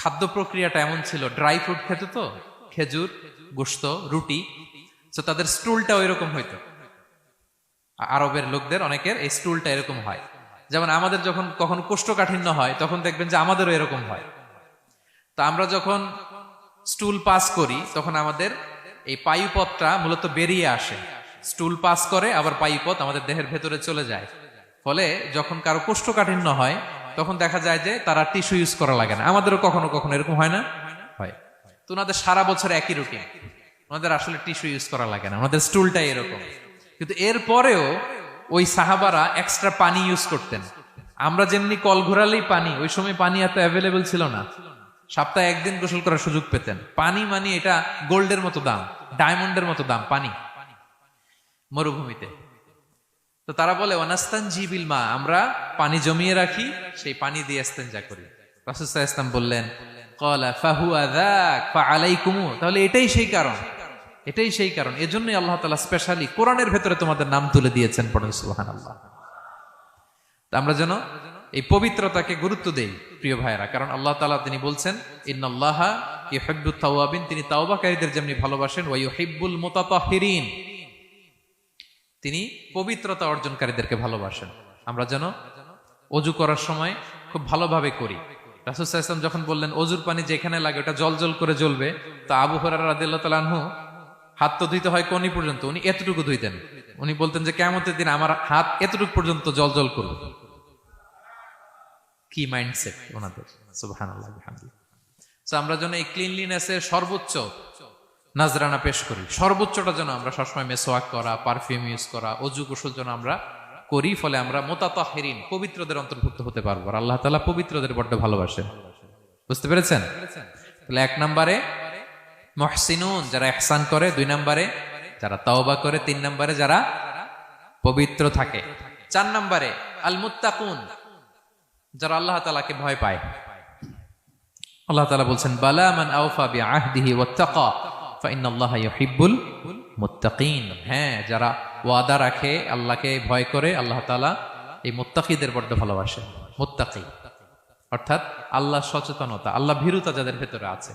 খাদ্য প্রক্রিয়াটা এমন ছিল, ড্রাই ফ্রুট খেত তো, খেজুর, গোশত, রুটি, তো তাদের স্টুলটা ওইরকম হইতো। আরবের লোকদের অনেকের এই স্টুলটা এরকম হয়। যেমন আমাদের যখন কখনো কোষ্ঠকাঠিন্য হয়, তখন দেখবেন যে আমাদেরও এরকম হয়। তা আমরা যখন স্টুল পাস করি, তখন আমাদের এই পায়ুপথটা মূলত বেরিয়ে আসে। স্টুল পাস করে, আবার পায়ুপথ আমাদের দেহের ভেতরে চলে যায়। ফলে যখন কারো কোষ্ঠকাঠিন্য হয়, তখন দেখা যায় যে তারা টিস্যু ইউজ করা লাগে না। আমাদেরও কখনো কখনো এরকম হয় না? হয়। তো ওনাদের সারা বছর একই রুটিন, ওনাদের আসলে টিস্যু ইউজ করা লাগে না, ওনাদের স্টুলটাই এরকম। কিন্তু এরপরেও ওই সাহাবারা এক্সট্রা পানি ইউজ করতেন। আমরা যেমনি কল ঘোরালেই পানি, ওই সময় পানি এত অ্যাভেলেবল ছিল না, সপ্তাহে একদিন গোসল করার সুযোগ পেতেন। পানি মানে এটা গোল্ডের মতো দাম, ডায়মন্ডের মতো দাম পানি মরুভূমিতে। তো তারা বলে, ওয়ানাস্তানজি বিল মা, আমরা পানি জমিয়ে রাখি, সেই পানি দিয়ে ইস্তেনজা করি। রাসূল সাল্লাল্লাহু আলাইহি ওয়াসাল্লাম বললেন, ক্বালা ফাহুয়া যাক ফাআলাইকুমু, তাহলে এটাই সেই কারণ, এটাই সেই কারণ, এজন্যই আল্লাহ তাআলা স্পেশালি কোরআনের ভেতরে তোমাদের নাম তুলে দিয়েছেন। পড়েন সুবহানাল্লাহ। তা আমরা যেন এই পবিত্রতাকে গুরুত্ব দেই প্রিয় ভাইয়েরা, কারণ আল্লাহ তাআলা তিনি বলছেন, ইন্নাল্লাহা ইউহিব্বুত তাওয়াবিন, তিনি তাওবাকারীদের যেমনি ভালোবাসেন, ওয়া ইউহিব্বুল মুতাতাহহিরিন, তিনি পবিত্রতা অর্জনকারীদেরকে ভালোবাসেন। আমরা যেন ওযু করার সময় খুব ভালোভাবে করি। রাসূল সাল্লাল্লাহু আলাইহি ওয়াসাল্লাম যখন বললেন অজুর পানি যেখানে লাগে ওটা জল জল করে জ্বলবে, তো আবু হুরায়রা রাদিয়াল্লাহু তাআলা আনহু হাত তো ধুইতে হয় কোনি পর্যন্ত, উনি এতটুকু ধুইতেন। উনি বলতেন যে কিয়ামতের দিন আমার হাত এতটুকু পর্যন্ত জল জল করবে। কি মাইন্ডসেট ওনাদের, সুবহানাল্লাহ বিহামদিহি। সো আমরা যেন এই ক্লিনলিনেসের সর্বোচ্চ নাজরানা পেশ করি, সর্বোচ্চটা যেন আমরা সবসময় মেসওয়াক করা, পারফিউম ইউজ করা, অজু গোসল যেন আমরা করি। ফলে আমরা মুতাতাহহিরিন, পবিত্রদের অন্তর্ভুক্ত হতে পারবো। আর আল্লাহ তাআলা পবিত্রদের বড্ড ভালোবাসেন। বুঝতে পেরেছেন? তাহলে 1 নম্বরে মুহসিনুন, যারা ইহসান করে, 2 নম্বরে যারা তাওবা করে, 3 নম্বরে যারা পবিত্র থাকে, 4 নম্বরে আল মুত্তাকুন, যারা আল্লাহ তাআলাকে ভয় পায়। আল্লাহ তাআলা বলছেন, বালা মান আওফা বিআহদিহি ওয়াত্তাকা ফাইন্নাল্লাহা ইউহিব্বুল মুত্তাকিন, হ্যাঁ, যারা ওয়াদা রাখে, আল্লাহকে ভয় করে, আল্লাহ তাআলা এই মুত্তাকিদের বড্ড ভালোবাসে। মুত্তাকি অর্থাৎ আল্লাহ সচেতনতা, আল্লাহ ভীরুতা যাদের ভেতরে আছে,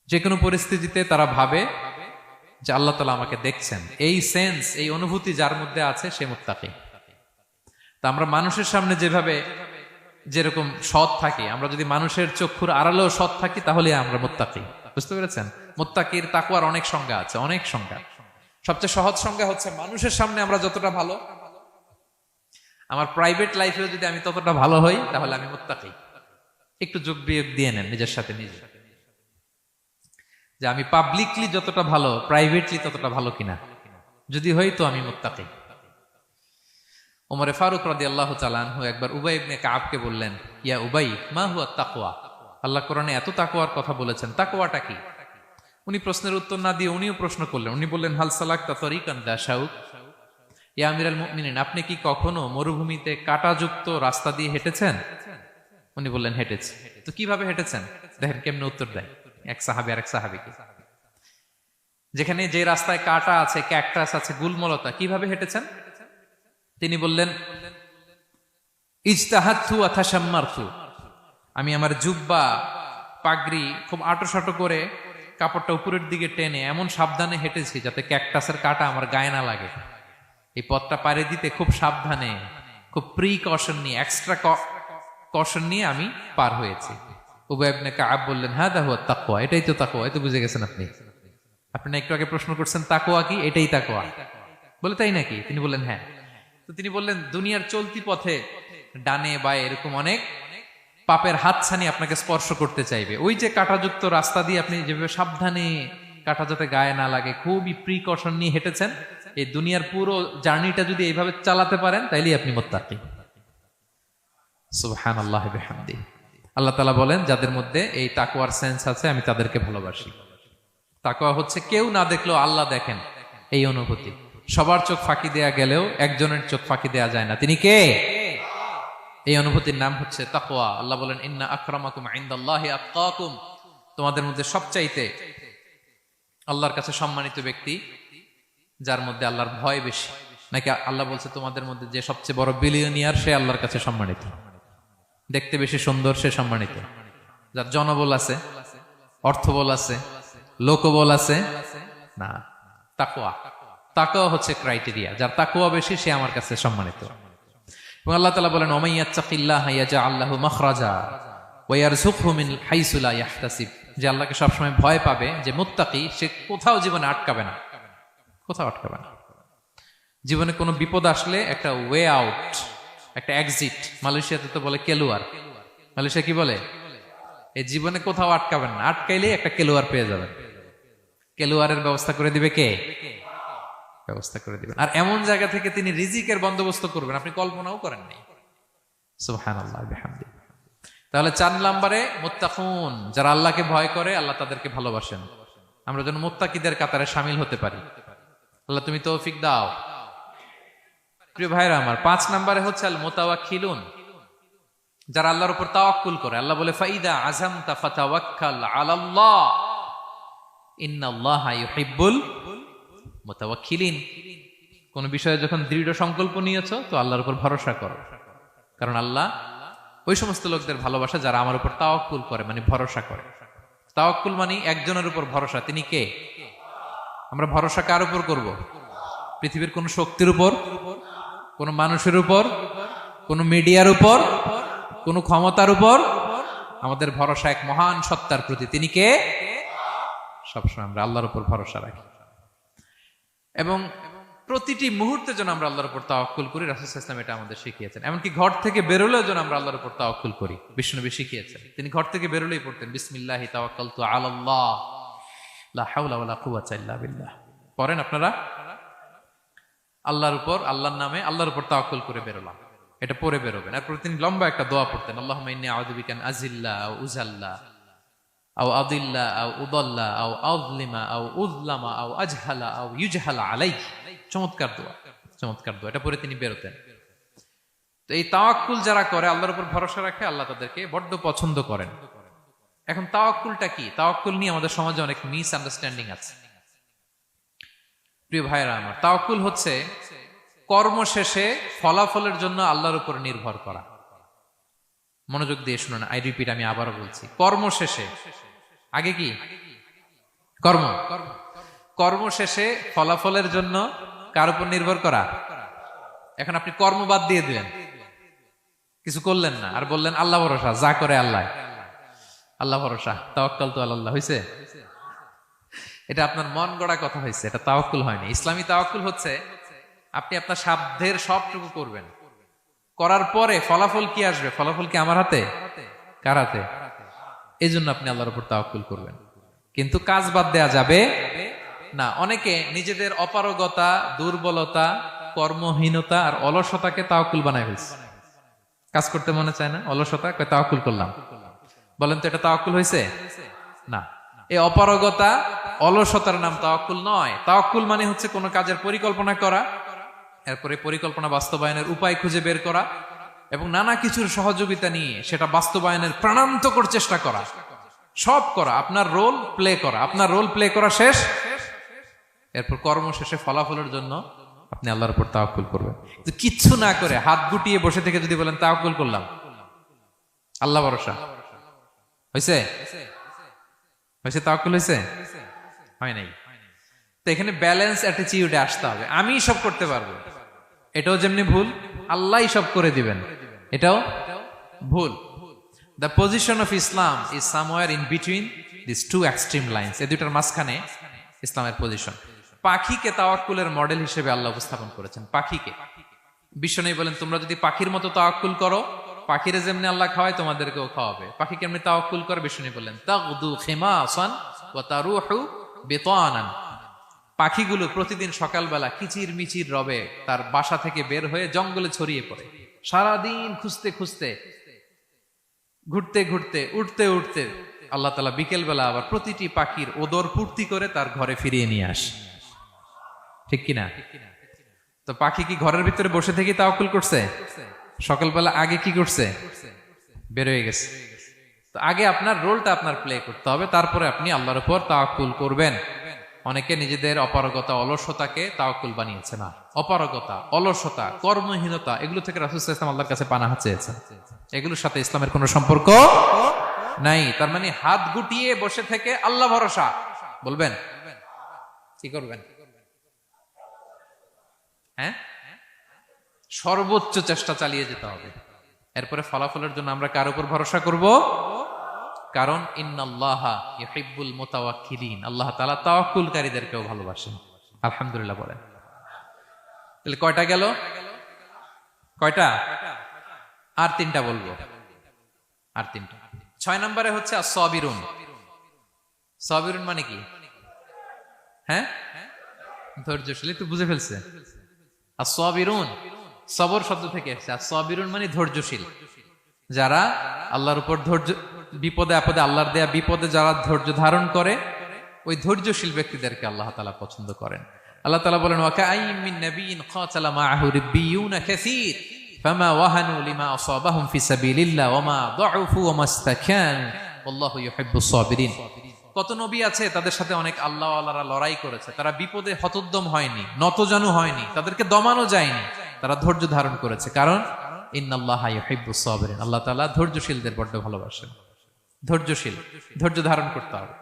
যে কোনো পরিস্থিতিতে তারা ভাবে যে আল্লাহ তাআলা আমাকে দেখছেন, এই সেন্স, এই অনুভূতি যার মধ্যে আছে সে মুত্তাকি। তা আমরা মানুষের সামনে যেভাবে যেরকম সৎ থাকি, আমরা যদি মানুষের চক্ষুর আড়ালেও সৎ থাকি তাহলে আমরা মুত্তাকি। বুঝতে পেরেছেন? মুত্তাকির তাকওয়ার অনেক সংজ্ঞা আছে, অনেক সংজ্ঞা। সবচেয়ে সহজ সংজ্ঞা হচ্ছে মানুষের সামনে আমরা যতটা ভালো, আমার প্রাইভেট লাইফেও যদি আমি ততটা ভালো হই তাহলে আমি মুত্তাকি। একটু যোগ বিয়োগ দিয়ে নেন নিজের সাথে নিজে, যে আমি পাবলিকলি যতটা ভালো প্রাইভেটলি ততটা ভালো কিনা। যদি হই তো আমি মুত্তাকি। ওমরে ফারুক রাদিয়াল্লাহু তাআলা আনহু একবার উবাই ইবনে কাবকে বললেন, ইয়া উবাই, মা হুয়া তাকওয়া? আল্লাহ কোরআনে এত তাকওয়ার কথা বলেছেন, তাকওয়াটা কি? উনি প্রশ্নের উত্তর না দিয়ে উনিও প্রশ্ন করলেন। উনি বললেন, হাল সালাকতা তরিকান দা শাউক? ইয়া আমিরাল মুমিনিন, আপনি কি কখনো মরুভূমিতে কাঁটাযুক্ত রাস্তা দিয়ে হেঁটেছেন? উনি বললেন, হেঁটেছি। তো কিভাবে হেঁটেছেন? দেখেন কেমনে উত্তর দেয় এক সাহাবী আরেক সাহাবীকে। যেখানে যে রাস্তায় কাঁটা আছে, ক্যাকটাস আছে, গুলমলতা, কিভাবে হেঁটেছেন? তিনি বললেন, ইজতাহাদতু ওয়া তাশাম্মারতু, আমি আমার জুব্বা পাগড়ি খুব আঁটোসাঁটো করে কাপড়টা উপরের দিকে টেনে এমন সাবধানে হেঁটেছি যাতে ক্যাকটাসের কাঁটা আমার গায়ে না লাগে। এই পথটা পাড়ি দিতে খুব সাবধানে, খুব প্রিকশন নিয়ে, এক্সট্রা কশন নিয়ে আমি পার হয়েছি। উবাই ইবনে কাব বললেন, হাদা হুয়া তাকওয়া, এটাই তো তাকওয়া। এই তো বুঝে গেছেন আপনি। আপনি একটু আগে প্রশ্ন করছেন তাকওয়া কি, এটাই তাকওয়া। বলে, তাই নাকি? তিনি বললেন, হ্যাঁ। তো তিনি বললেন, দুনিয়ার চলতি পথে ডানে বায়ে এরকম অনেক পাপের হাতছানি আপনাকে স্পর্শ করতে চাইবে। ওই যে কাঁটাযুক্ত রাস্তা দিয়ে আপনি যেভাবে সাবধানে, কাঁটা যাতে গায়ে না লাগে, খুবই প্রিকশন নিয়ে হেঁটেছেন, এই দুনিয়ার পুরো জার্নিটা যদি এইভাবে চালাতে পারেন তাইলেই আপনি মুত্তাকি। সুবহানাল্লাহি ওয়া বিহামদিহি। আল্লাহ তাআলা বলেন, যাদের মধ্যে এই তাকওয়ার সেন্স আছে আমি তাদেরকে ভালোবাসি। তাকওয়া হচ্ছে কেউ না দেখলেও আল্লাহ দেখেন, এই অনুভূতি। সবার চোখ ফাঁকি দেয়া গেলেও একজনের চোখ ফাঁকি দেয়া যায় না। তিনি কে? এই অনুভূতির নাম হচ্ছে তাকওয়া। আল্লাহ বলেন, ইন্না আকরামাকুম ইনদাল্লাহি আতকাকুম, তোমাদের মধ্যে সবচাইতে আল্লাহর কাছে সম্মানিত ব্যক্তি যার মধ্যে আল্লাহর ভয় বেশি। নাকি আল্লাহ বলছে তোমাদের মধ্যে যে সবচেয়ে বড় বিলিয়নিয়ার সে আল্লাহর কাছে সম্মানিত, দেখতে বেশি সুন্দর সে সম্মানিত, যার জনবল আছে, অর্থবল আছে, লোকবল আছে না। তাকওয়া, তাকওয়া হচ্ছে ক্রাইটেরিয়া। যার তাকওয়া বেশি সে আমার কাছে সম্মানিত। এবং আল্লাহ তাআলা বলেন, ওয়া মাইয়াত্তাকিল্লাহা ইয়াজআল লাহু মাখরাজা ওয়া ইয়ারযুকহু মিন হাইসু লা ইয়াহতাসিব, যে আল্লাহকে সবসময় ভয় পাবে, যে মুত্তাকি, সে কোথাও জীবনে আটকাবে না, কোথাও আটকাবে না। জীবনে কোনো বিপদ আসলে একটা ওয়ে আউট, একটা এক্সিট। মালয়েশিয়াতে তো বলে কেলুয়ার। মালয়েশিয়া কি বলে? এই জীবনে কোথাও আটকাবেন না, আটকাইলেই একটা কেলুয়ার পেয়ে যাবেন। কেলুয়ারের ব্যবস্থা করে দিবে কে? ব্যবস্থা করে দিবেন। আর এমন জায়গা থেকে তিনি রিজিকের বন্দোবস্ত করবেন আপনি কল্পনাও করেন নাই। সুবহানাল্লাহি বিহামদিহি। তাহলে 4 নম্বরে মুত্তাকুন, যারা আল্লাহকে ভয় করে আল্লাহ তাদেরকে ভালোবাসেন। আমরা যেন মুত্তাকিদের কাতারে শামিল হতে পারি। আল্লাহ তুমি তৌফিক দাও। প্রিয় ভাইরা আমার, 5 নম্বরে হচ্ছে আল মুতাওয়াক্কিলুন, যারা আল্লাহর উপর তাওয়াক্কুল করে। আল্লাহ বলে, ফাইদা আযামতা ফাতাওয়াক্কাল আলাল্লাহ ইন্নাল্লাহা ইউহিব্বুল মুতাওয়াক্কিলিন। কোন বিষয়ে যখন দৃঢ় সংকল্প নিয়েছো তো আল্লাহর উপর ভরসা করো, কারণ আল্লাহ ওই সমস্ত লোকদের ভালোবাসা যারা আমার উপর তাওয়াক্কুল করে, মানে ভরসা করে। তাওয়াক্কুল মানে একজনের উপর ভরসা। তিনি কে? আমরা ভরসা কার উপর করব? পৃথিবীর কোন শক্তির উপর, কোন মানুষের উপর, কোন মিডিয়ার উপর, কোন ক্ষমতার উপর? আমাদের ভরসা এক মহান সত্তার প্রতি। তিনি কে? সবসময় আমরা আল্লাহর উপর ভরসা রাখি এবং প্রতিটি মুহূর্তে যেন আমরা আল্লাহর উপর তাওয়াক্কুল করি। রাসূল সাল্লাল্লাহু আলাইহি ওয়াসাল্লাম এটা আমাদের শিখিয়েছেন। এমনকি ঘর থেকে বেরোলেও যেন আমরা আল্লাহর উপর তাওয়াক্কুল করি, বিশ্বনবী শিখিয়েছেন। তিনি ঘর থেকে বেরোলেই পড়তেন, বিসমিল্লাহি তাওয়াক্কালতু আলাল্লাহ লা হাওলা ওয়ালা কুওয়াতা ইল্লা বিল্লাহ। পড়েন আপনারা? আল্লাহর উপর, আল্লাহর নামে, আল্লাহর উপর তাওয়াক্কুল করে বেরোলাম, এটা পড়ে বেরোবেন। আর প্রতিদিন লম্বা একটা দোয়া পড়তেন, আল্লাহুম্মা ইন্নী আউযু বিকা আন আযিল্লা আও উযাল্লা আও আদিল্লা আও উদাল্লা আও আযলিমা আও উযলামা আও আজহালা আও ইউজহালা আলাই। চমৎকার দোয়া, চমৎকার দোয়া। এটা পরে তিনি বেরোতেন। তো এই তাওয়াক্কুল যারা করে, আল্লাহর উপর ভরসা রাখে, আল্লাহ তাদেরকে বড্ড পছন্দ করেন। এখন তাওয়াক্কুলটা কি? তাওয়াক্কুল নিয়ে আমাদের সমাজে অনেক মিস আন্ডারস্ট্যান্ডিং আছে। প্রিয় ভাইরা আমার, তাওয়াক্কুল হচ্ছে কর্ম শেষে ফলাফলের জন্য আল্লাহর উপর নির্ভর করা। মনোযোগ দিয়ে শুনুন, আই রিপিট, আমি আবারও বলছি, কর্ম শেষে আগে কি কর্ম, কর্ম শেষে ফলাফলের জন্য কার উপর নির্ভর করা। এখন আপনি কর্ম বাদ দিয়ে দিলেন, কিছু করলেন না, আর বললেন আল্লাহ ভরসা, যা করে আল্লাহ, আল্লাহ ভরসা, তাওয়াক্কালতু আলাল্লাহ হয়েছে? এটা আপনার মন গড়া কথা হয়েছে, এটা তাওয়াক্কুল হয়নি। ইসলামী তাওয়াক্কুল হচ্ছে আপনি আপনার সাধ্যের সবটুকু করবেন, করার পরে ফলাফল কি আসবে, ফলাফল কি আমার হাতে, কার হাতে? এই জন্য আপনি আল্লাহর উপর তাওয়াক্কুল করবেন, কিন্তু কাজ বাদ দেয়া যাবে না। অনেকে নিজেদের অপারগতা, দুর্বলতা, কর্মহীনতা আর অলসতাকে তাওয়াক্কুল বানায় ফেলছে। কাজ করতে মনে চায় না, অলসতা, কয় তাওয়াক্কুল করলাম। বলেন তো এটা তাওয়াক্কুল হয়েছে? না। এই অপারগতা, অলসতার নাম তাওয়াক্কুল নয়। তাওয়াক্কুল মানে হচ্ছে কোনো কাজের পরিকল্পনা করা, এরপরে পরিকল্পনা বাস্তবায়নের উপায় খুঁজে বের করা এবং নানা কিছুর সহযোগিতা নিয়ে সেটা বাস্তবায়নের প্রাণান্তকর চেষ্টা করা, সব করা, আপনার রোল প্লে করা। আপনার রোল প্লে করা শেষ, এরপর কর্ম শেষে ফলাফলের জন্য আপনি আল্লাহর উপর তাওয়াক্কুল করবেন। কিচ্ছু না করে হাত গুটিয়ে বসে থেকে যদি বলেন তাওয়াক্কুল করলাম, আল্লাহ ভরসা, হয়েছে? হয়েছে? তাওয়াক্কুল হয়েছে? হয় নাই। তো এখানে ব্যালেন্স অ্যাটিটিউডে আসতে হবে। আমি সব করতে পারবো, এটাও যেমনি ভুল, আল্লাহই সব করে দিবেন, এটাও ভুল। The position of Islam is somewhere in between this two extreme lines. এই দুইটার মাঝখানে ইসলামের পজিশন। পাখিকে তাওয়াক্কুলের মডেল হিসেবে আল্লাহ উপস্থাপন করেছেন। পাখিকে বিশ্বনবী বলেন, তোমরা যদি পাখির মতো তাওয়াক্কুল করো, পাখিরে যেমনি আল্লাহ খাওয়ায় তোমাদেরকেও খাওয়াবে। পাখি কেমনি তাওয়াক্কুল করে? বিশ্বনবী বললেন, তাগদু খিমাসান ওয়া তারুহু বিতানান। পাখিগুলো প্রতিদিন সকালবেলা কিচির মিচির রবে তার বাসা থেকে বের হয়ে জঙ্গলে ছড়িয়ে পড়ে, সারাদিন খুঁজতে খুঁজতে, ঘুরতে ঘুরতে, উঠতে উঠতে আল্লাহ তাআলা বিকেল বেলা আবার প্রতিটি পাখির ওদর পূর্তি করে তার ঘরে ফিরিয়ে নিয়ে আসে। ঠিক কিনা? তো পাখি কি ঘরের ভিতরে বসে থেকে তাওয়াক্কুল করছে? সকালবেলা আগে কি করছে? বের হয়ে গেছে। তো আগে আপনার রোলটা আপনার প্লে করতে হবে, তারপরে আপনি আল্লাহর উপর তাওয়াক্কুল করবেন। অনেকে নিজেদের অপারগতা, অলসতাকে তাওয়াক্কুল বানিয়েছে। না, অপারগতা, অলসতা, কর্মহীনতা, এগুলো থেকে রাসূল সাল্লাল্লাহু আলাইহি ওয়াসাল্লাম আল্লাহর কাছে পানাহ চেয়েছেন। এগুলোর সাথে ইসলামের কোনো সম্পর্ক নাই। তার মানে হাত গুটিয়ে বসে থেকে আল্লাহ ভরসা বলবেন, কি করবেন? হ্যাঁ, সর্বোচ্চ চেষ্টা চালিয়ে যেতে হবে। এরপরে ফলাফলের জন্য আমরা কার উপর ভরসা করব? কারণ ইন্নাল্লাহা ইউহিব্বুল মুতাওয়াক্কিলিন, আল্লাহ তাআলা তাওয়াক্কুলকারীদেরকেও ভালোবাসেন। আলহামদুলিল্লাহ বলেন। তাহলে কয়টা গেল? কয়টা? আর তিনটা বলবো, আর তিনটা। 6 নম্বরে হচ্ছে as-সাবিরুন। সাবিরুন মানে কি? হ্যাঁ, ধৈর্যশীল। একটু বুঝে ফেলছে? as-সাবিরুন সবর শব্দ থেকে এসেছে। as-সাবিরুন মানে ধৈর্যশীল, যারা আল্লাহর উপর ধৈর্য, বিপদে আপদে আল্লাহর দেয়া বিপদে যারা ধৈর্য ধারণ করে, ওই ধৈর্যশীল ব্যক্তিদেরকে আল্লাহ তাআলা পছন্দ করেন। আল্লাহ তাআলা বলেন, ওয়া কাআইয়্যিম মিন নাবিয়্যিন ক্বাতালা মাআহু রিব্বিয়ুনা কাসীর ফামা ওয়াহানু লিমা আসাবাহুম ফি সাবিলিল্লাহ ওয়া মা দুউফু ওয়া মাস্তাকানু আল্লাহু ইউহিব্বুস সাবিরিন। কত নবী আছে, তাদের সাথে অনেক আল্লাহওয়ালারা লড়াই করেছে, তারা বিপদে হতোদ্যম হয়নি, নতজানু হয়নি, তাদেরকে দমানো যায়নি, তারা ধৈর্য ধারণ করেছে। কারণ ইন্নাল্লাহা ইউহিব্বুস সাবিরিন, আল্লাহ তাআলা ধৈর্যশীলদের বড় ভালোবাসেন। ধৈর্যশীল, ধৈর্য ধারণ করতে হবে।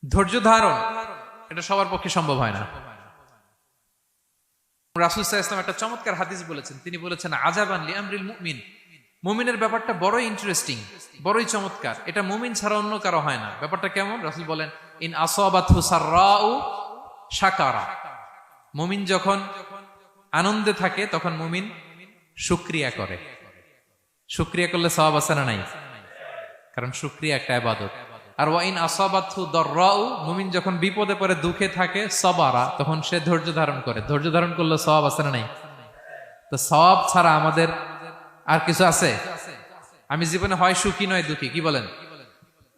ধৈর্য ধারণ এটা সবার পক্ষে সম্ভব হয় না। রাসূল সাল্লাল্লাহু আলাইহি ওয়াসাল্লাম একটা চমৎকার হাদিস বলেছেন। তিনি বলেছেন, আজাবান লিআমরিল মুমিন, মুমিনের ব্যাপারটা বড়ই ইন্টারেস্টিং, বড়ই চমৎকার, এটা মুমিন ছাড়া অন্য কারো হয় না। ব্যাপারটা কেমন? রাসূল বলেন, ইন আসাবাতহু সাররাউ শাকারা, মুমিন যখন আনন্দে থাকে তখন মুমিন শুকরিয়া করে। শুকরিয়া করলে সওয়াব আছে না নাই? কারণ শুকরিয়া একটা ইবাদত। আর ওয়া ইন আসাবাতহু দাররাউ, মুমিন যখন বিপদে পড়ে, দুঃখে থাকে, সাবারা, তখন সে ধৈর্য ধারণ করে। ধৈর্য ধারণ করলে সওয়াব আছে না নাই? তো সওয়াব ছাড়া আমাদের আর কিছু আছে? আমি জীবনে হয় সুখী নয় দুঃখী, কি বলেন?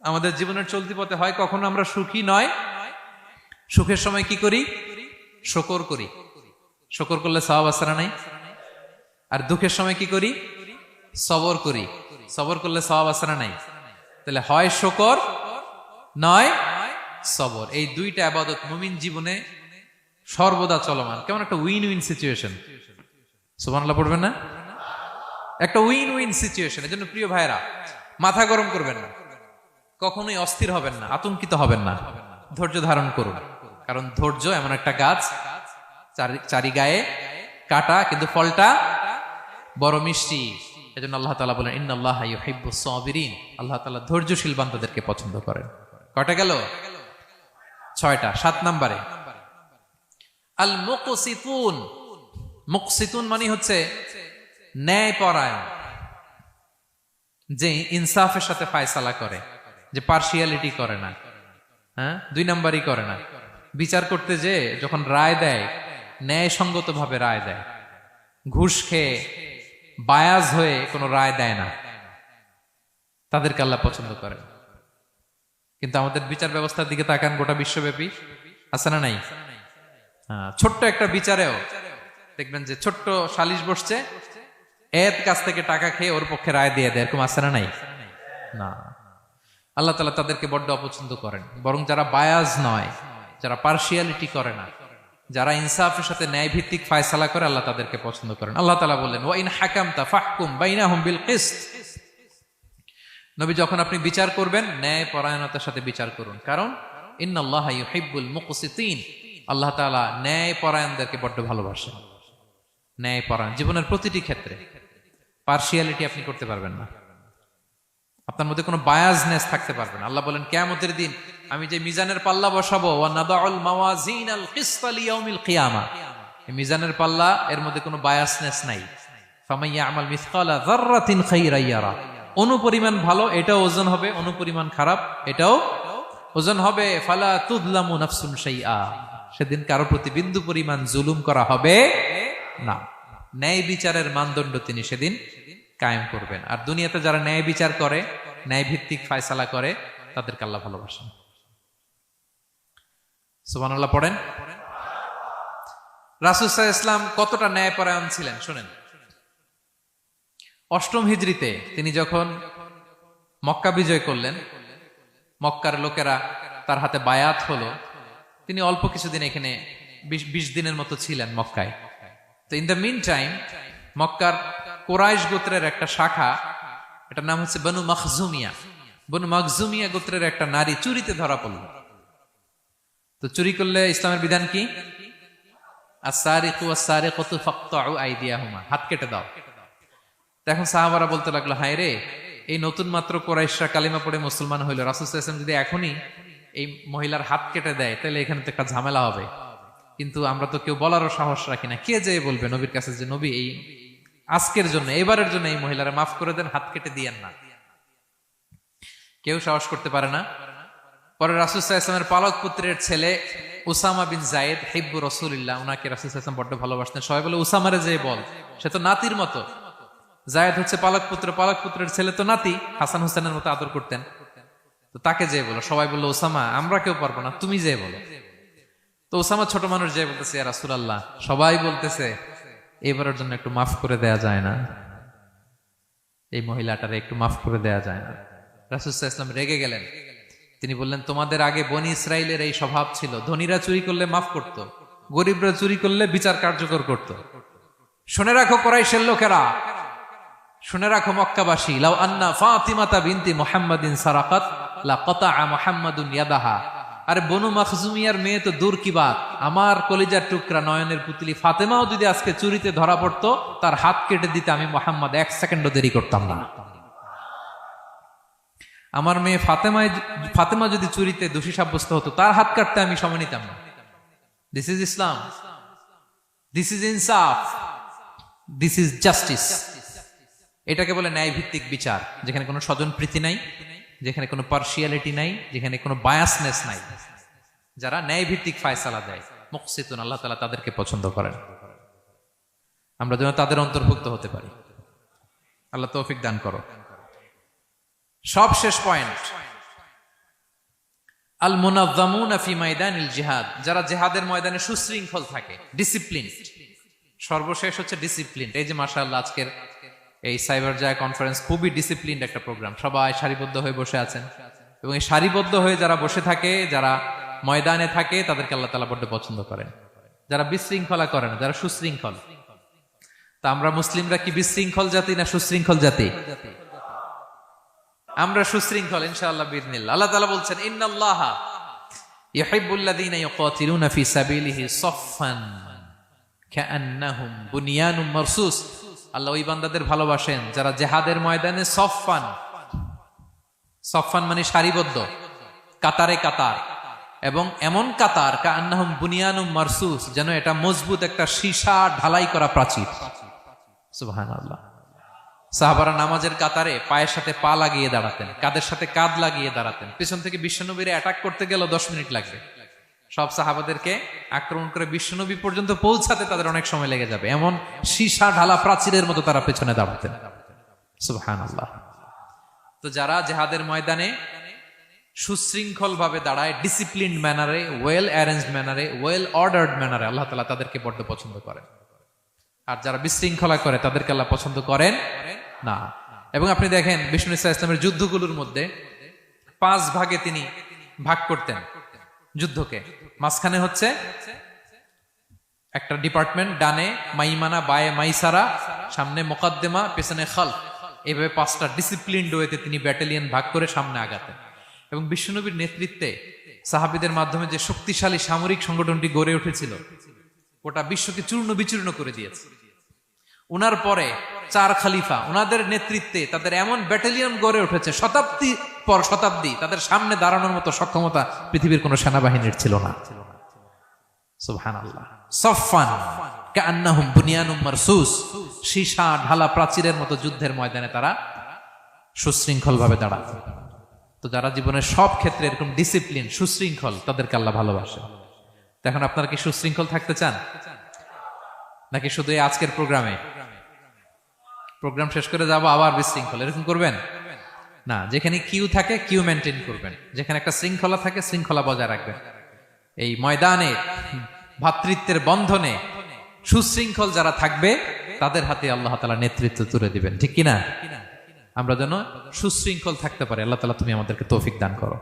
আমাদের জীবনের চলতি পথে হয় কখনো আমরা সুখী নয়, সুখের সময় কি করি? শুকর করি। শুকর করলে সওয়াব আছে না নাই? আর দুঃখের সময় কি করি? সবর করি। সবর করলে সওয়াব আছে না নাই? তাহলে হয় শুকর, নয় সবর। এই দুইটা ইবাদত মুমিন জীবনে সর্বদা চলমান। কেমন একটা উইন উইন সিচুয়েশন। সুবহানাল্লাহ পড়বেন না? একটা উইন উইন সিচুয়েশন। এজন্য প্রিয় ভাইরা, মাথা গরম করবেন না, কখনোই অস্থির হবেন না, আতঙ্কিত হবেন না, ধৈর্য ধারণ করুন। কারণ ধৈর্য এমন একটা গাছ, চারি গায়ে কাটা, কিন্তু ফলটা বড় মিষ্টি। এজন্য আল্লাহ তাআলা বলেন ইন্নাল্লাহা ইউহিব্বুস সাবিরিন। আল্লাহ তাআলা ধৈর্যশীল বান্দাদেরকে পছন্দ করেন। কয়টা গেল? 6টা। 7 নম্বরে আল মুকসিতুন। মুকসিতুন মানে হচ্ছে ন্যায়পরায়ণ, যে ইনসাফের সাথে ফায়সালা করে, যে পার্সিয়ালিটি করে না, হ্যাঁ, 2 নাম্বারই করে না। বিচার করতে যে যখন রায় দেয়, ন্যায়সঙ্গত ভাবে রায় দেয়, ঘুষ খেয়ে বায়াজ হয়ে কোনো রায় দেয় না, তাদেরকে আল্লাহ পছন্দ করেন। কিন্তু আমাদের বিচার ব্যবস্থার দিকে তাকান, গোটা বিশ্বব্যাপী আছে না নাই? ছোট্ট একটা বিচারেও দেখবেন যে ছোট্ট সালিশ বসছে, এর কাছ থেকে টাকা খেয়ে ওর পক্ষে রায় দিয়ে দেয়, এরকম আছে না নাই? না, আল্লাহ তাআলা তাদেরকে বড্ড অপছন্দ করেন। বরং যারা বায়াজ নয়, যারা পার্সিয়ালিটি করে না, যারা ইনসাফের সাথে ন্যায় ভিত্তিক ফায়সালা করে, আল্লাহ তাদেরকে পছন্দ করেন। আল্লাহ তাআলা বললেন ওয়া ইন হাকামতা ফাহকুম বাইনাহুম বিল কিসত। নবী, যখন আপনি বিচার করবেন, ন্যায় পরায়ণতার সাথে বিচার করুন। কারণ ইন্নাল্লাহা ইউহিব্বুল মুকসিতিন। আল্লাহ তাআলা ন্যায় পরায়ণদেরকে বড্ড ভালোবাসেন। ন্যায় পরায়ণ জীবনের প্রতিটি ক্ষেত্রে। পার্সিয়ালিটি আপনি করতে পারবেন না, আপনার মধ্যে কোনো বায়াসনেস থাকতে পারবে না। আল্লাহ বলেন কিয়ামতের দিন আমি যে মিজানের পাল্লা বসাবো, ওয়া নাদাউল মাওয়াজিনাল কিসতা লিয়াউমিল কিয়ামা, এই মিজানের পাল্লা, এর মধ্যে কোনো বায়াসনেস নাই। ফামাইয়ামাল মিসকালা যাররাতিন খাইরান ইয়ারা। অনুপরিমাণ ভালো এটাও ওজন হবে, অনুপরিমাণ খারাপ এটাও ওজন হবে। ফালা তুযলামু নাফসুন শাইআ। সেদিন কারো প্রতি বিন্দু পরিমাণ জুলুম করা হবে না। ন্যায় বিচারের মানদণ্ড তিনি সেদিন কায়েম করবেন। আর দুনিয়াতে যারা ন্যায় বিচার করে, ন্যায় ভিত্তিক ফায়সালা করে, তাদেরকে আল্লাহ ভালোবাসেন। সুবহানাল্লাহ পড়েন। রাসূল সাল্লাল্লাহু আলাইহি ওয়াসাল্লাম কতটা ন্যায়পরায়ণ ছিলেন শুনেন। 8ম হিজরিতে তিনি যখন মক্কা বিজয় করলেন, মক্কার লোকেরা তার হাতে বায়াত হলো, তিনি অল্প কিছুদিন এখানে 20 দিনের মতো ছিলেন মক্কায়। তো ইন দ্য মিন টাইম মক্কার কুরাইশ গোত্রের একটা শাখা, এটার নাম হচ্ছে বনু মখজুমিয়া। বনু মখজুমিয়া গোত্রের একটা নারী চুরিতে ধরা পড়ল। তো চুরি করলে ইসলামের বিধান কি? আস-সারিকু ওয়াস-সারিকাতু ফাকতাউ আইদিয়াহুমা, হাত কেটে দাও। এখন সাহাবারা বলতে লাগলো, হায় রে, এই নতুন মাত্র কুরাইশরা কালিমা পড়ে মুসলমান হইল, রাসূল সাল্লাল্লাহু আলাইহি ওয়াসাল্লাম যদি এখনই এই মহিলার হাত কেটে দেয়, তাহলে এখানে তো একটা ঝামেলা হবে। কিন্তু আমরা তো কেউ বলারও সাহস রাখি না। কে যে বলবে নবীর কাছে যে নবী, এই আজকের জন্য, এবারের জন্য এই মহিলারা মাফ করে দেন, হাত কেটে দিয়েন না। কেউ সাহস করতে পারে না। পরে রাসূল সাল্লাল্লাহু আলাইহি ওয়াসাল্লামের পালক পুত্রের ছেলে উসামা বিন যায়েদ হিব্বু রাসূলিল্লাহ, উনাকে রাসূল সাল্লাল্লাহু আলাইহি ওয়াসাল্লাম বড্ড ভালোবাসতেন। সবাই বলে উসামারে যে বল, সে তো নাতির মতো। যায়েদ হচ্ছে পালক পুত্র, পালক পুত্রের ছেলে তো নাতি, হাসান হোসেনের মতো আদর করতেন। তো তাকে যে বলো। সবাই বললো উসামা আমরা কেউ পারবো না, তুমি যে বলো। তো উসামা ছোট মানুষ যে বলতেছে, ইয়া রাসূলুল্লাহ, সবাই বলতেছে এবারের জন্য একটু মাফ করে দেয়া যায় না, এই মহিলাটারে একটু মাফ করে দেয়া যায় না। রাসূল সাল্লাল্লাহু আলাইহি ওয়াসাল্লাম রেগে গেলেন। তিনি বললেন, তোমাদের আগে বনি ইসরাইলের এই স্বভাব ছিল, ধনীরা চুরি করলে মাফ করত, গরিবরা চুরি করলে বিচার কার্যকর করত। শুনে রাখো কুরাইশের লোকেরা, শুনে রাখো মক্কাবাসী, লাউ আন্না ফাতিমাতা বিনতি মুহাম্মাদিন সারাকাত লাকাতাআ মুহাম্মাদুন ইয়াদাহা। আরে বনু মখজুমিয়ার মেয়ে তো দূর কি বাত, আমার কলিজার টুকরা নয়নের পুতলি ফাতেমাও যদি আজকে চুরিতে ধরা পড়তো, তার হাত কেটে দিতে আমি মুহাম্মদ 1 সেকেন্ডও দেরি করতাম না। আমার মেয়ে ফাতেমা যদি চুরিতে দোষী সাব্যস্ত হতো, তার হাত কাটতে আমি সময় নিতাম না। This is Islam, this is ইনসাফ, দিস ইজ জাস্টিস। এটাকে বলে ন্যায় ভিত্তিক বিচার, যেখানে কোনো স্বজনপ্রীতি নাই, যেখানে কোনো পার্সিয়ালিটি নাই, যেখানে কোনো বায়াসনেস নাই। যারা ন্যায় ভিত্তিক ফায়সালা দেয়, মুকসিতুন, আল্লাহ তাআলা তাদেরকে পছন্দ করেন। আমরা যেন তাদের অন্তর্ভুক্ত হতে পারি। আল্লাহ তৌফিক দান করো। সব শেষ পয়েন্ট, আল মুনাজ্জামুনা ফি মাইদানিল জিহাদ, যারা জিহাদের ময়দানে সুশৃঙ্খল থাকে, ডিসিপ্লিন। সর্বশেষ হচ্ছে ডিসিপ্লিন। এই যে মাশাআল্লাহ আজকের এই সাইবার জায়া কনফারেন্স খুবই ডিসিপ্লিনড একটা প্রোগ্রাম, সবাই সারিবদ্ধ হয়ে বসে আছেন, এবং এই সারিবদ্ধ হয়ে যারা বসে থাকে, যারা ময়দানে থাকে, তাদেরকে আল্লাহ তাআলা বড্ড পছন্দ করেন। যারা বিশৃঙ্খলা করে না, যারা সুশৃঙ্খল। তা আমরা মুসলিমরা কি বিশৃঙ্খল জাতি না সুশৃঙ্খল জাতি? আমরা সুশৃঙ্খল ইনশাআল্লাহ বিইذنিল্লাহ। আল্লাহ তাআলা বলছেন ইন্নাল্লাহা ইউহিব্বুল্লাযীনা ইউকাতিলুনা ফি সাবিলিহি সাফফান কাআন্নাহুম বুনিয়ানুম মারসুস। আল্লাহ ওই বান্দাদের ভালোবাসেন যারা জিহাদের ময়দানে সফফান, সফফান মানে সারিবদ্ধ, কাতারে কাতার, এবং এমন কাতার কাআন্নাহুম বুনিয়ানুম মারসুস, যেন এটা মজবুত একটা সীসা ঢালাই করা প্রাচীর। সুবহানাল্লাহ। সাহাবারা নামাজের কাতারে পায়ের সাথে পা লাগিয়ে দাঁড়াতেন, কাদের সাথে কাঁধ লাগিয়ে দাঁড়াতেন। পিছন থেকে বিশ্বনবীর অ্যাটাক করতে গেল 10 মিনিট লাগবে। সব সাহাবাদেরকে আক্রমণ করে বিশ্বনবী পর্যন্ত পৌঁছাতে তাদের অনেক সময় লেগে যাবে, এমন সীসা ঢালা প্রাচীরের মতো তারা পেছনে দাঁড়াতেন। সুবহানাল্লাহ। তো যারা জিহাদের ময়দানে সুশৃঙ্খল ভাবে দাঁড়ায়, ডিসিপ্লিন ম্যানারে, ওয়েল অ্যারেঞ্জড ম্যানারে, ওয়েল অর্ডার্ড ম্যানারে, আল্লাহ তাআলা তাদেরকে বড্ড পছন্দ করেন। আর যারা বিশৃঙ্খলা করে তাদেরকে আল্লাহ পছন্দ করেন না। এবং আপনি দেখেন বিষ্ণু ইসলামের যুদ্ধগুলোর মধ্যে 5 ভাগে তিনি ভাগ করতেন যুদ্ধকে। মাঝখানে হচ্ছে একটা ডিপার্টমেন্ট, ডানে মাইমানা, বায়ে মাইসারা, সামনে মুকাদ্দেমা, পেছনে খালফ। এইভাবে 5টা ডিসিপ্লিনড ওয়েতে তিনি ব্যাটালিয়ন ভাগ করে সামনে আগাতেন। এবং বিশ্বনবীর নেতৃত্বে সাহাবীদের মাধ্যমে যে শক্তিশালী সামরিক সংগঠনটি গড়ে উঠেছিল, ওটা বিশ্বকে চূর্ণ বিচূর্ণ করে দিয়েছে। উনার পরে 4 খলিফা, উনাদের নেতৃত্বে তাদের এমন ব্যাটালিয়ন গড়ে উঠেছে, শতাব্দী পর শতাব্দী তাদের সামনে দাঁড়ানোর মতো সক্ষমতা পৃথিবীর কোন সেনাবাহিনীর ছিল না। সুবহানাল্লাহ। সাফফান কাআন্নাহুম বুনিয়ানুম মারসুস, সীসা ঢালা প্রাচীরের মতো যুদ্ধের ময়দানে তারা সুশৃঙ্খল ভাবে দাঁড়াতো। তো যারা জীবনের সব ক্ষেত্রে এরকম ডিসিপ্লিন, সুশৃঙ্খল, তাদেরকে আল্লাহ ভালোবাসে। এখন আপনারা কি সুশৃঙ্খল থাকতে চান, নাকি শুধু এই আজকের প্রোগ্রাম শেষ করে যাবো আবার বিশৃঙ্খল, এরকম করবেন না? যেখানে কিউ থাকে কিউ মেনটেন করবেন, যেখানে একটা শৃঙ্খলা থাকে শৃঙ্খলা বজায় রাখবেন। এই ময়দানে ভ্রাতৃত্বের বন্ধনে সুশৃঙ্খল যারা থাকবে তাদের হাতে আল্লাহ তাআলা নেতৃত্ব তুলে দিবেন, ঠিক কিনা? আমরা যেন সুশৃঙ্খল থাকতে পারি। আল্লাহ তাআলা তুমি আমাদেরকে তৌফিক দান করো।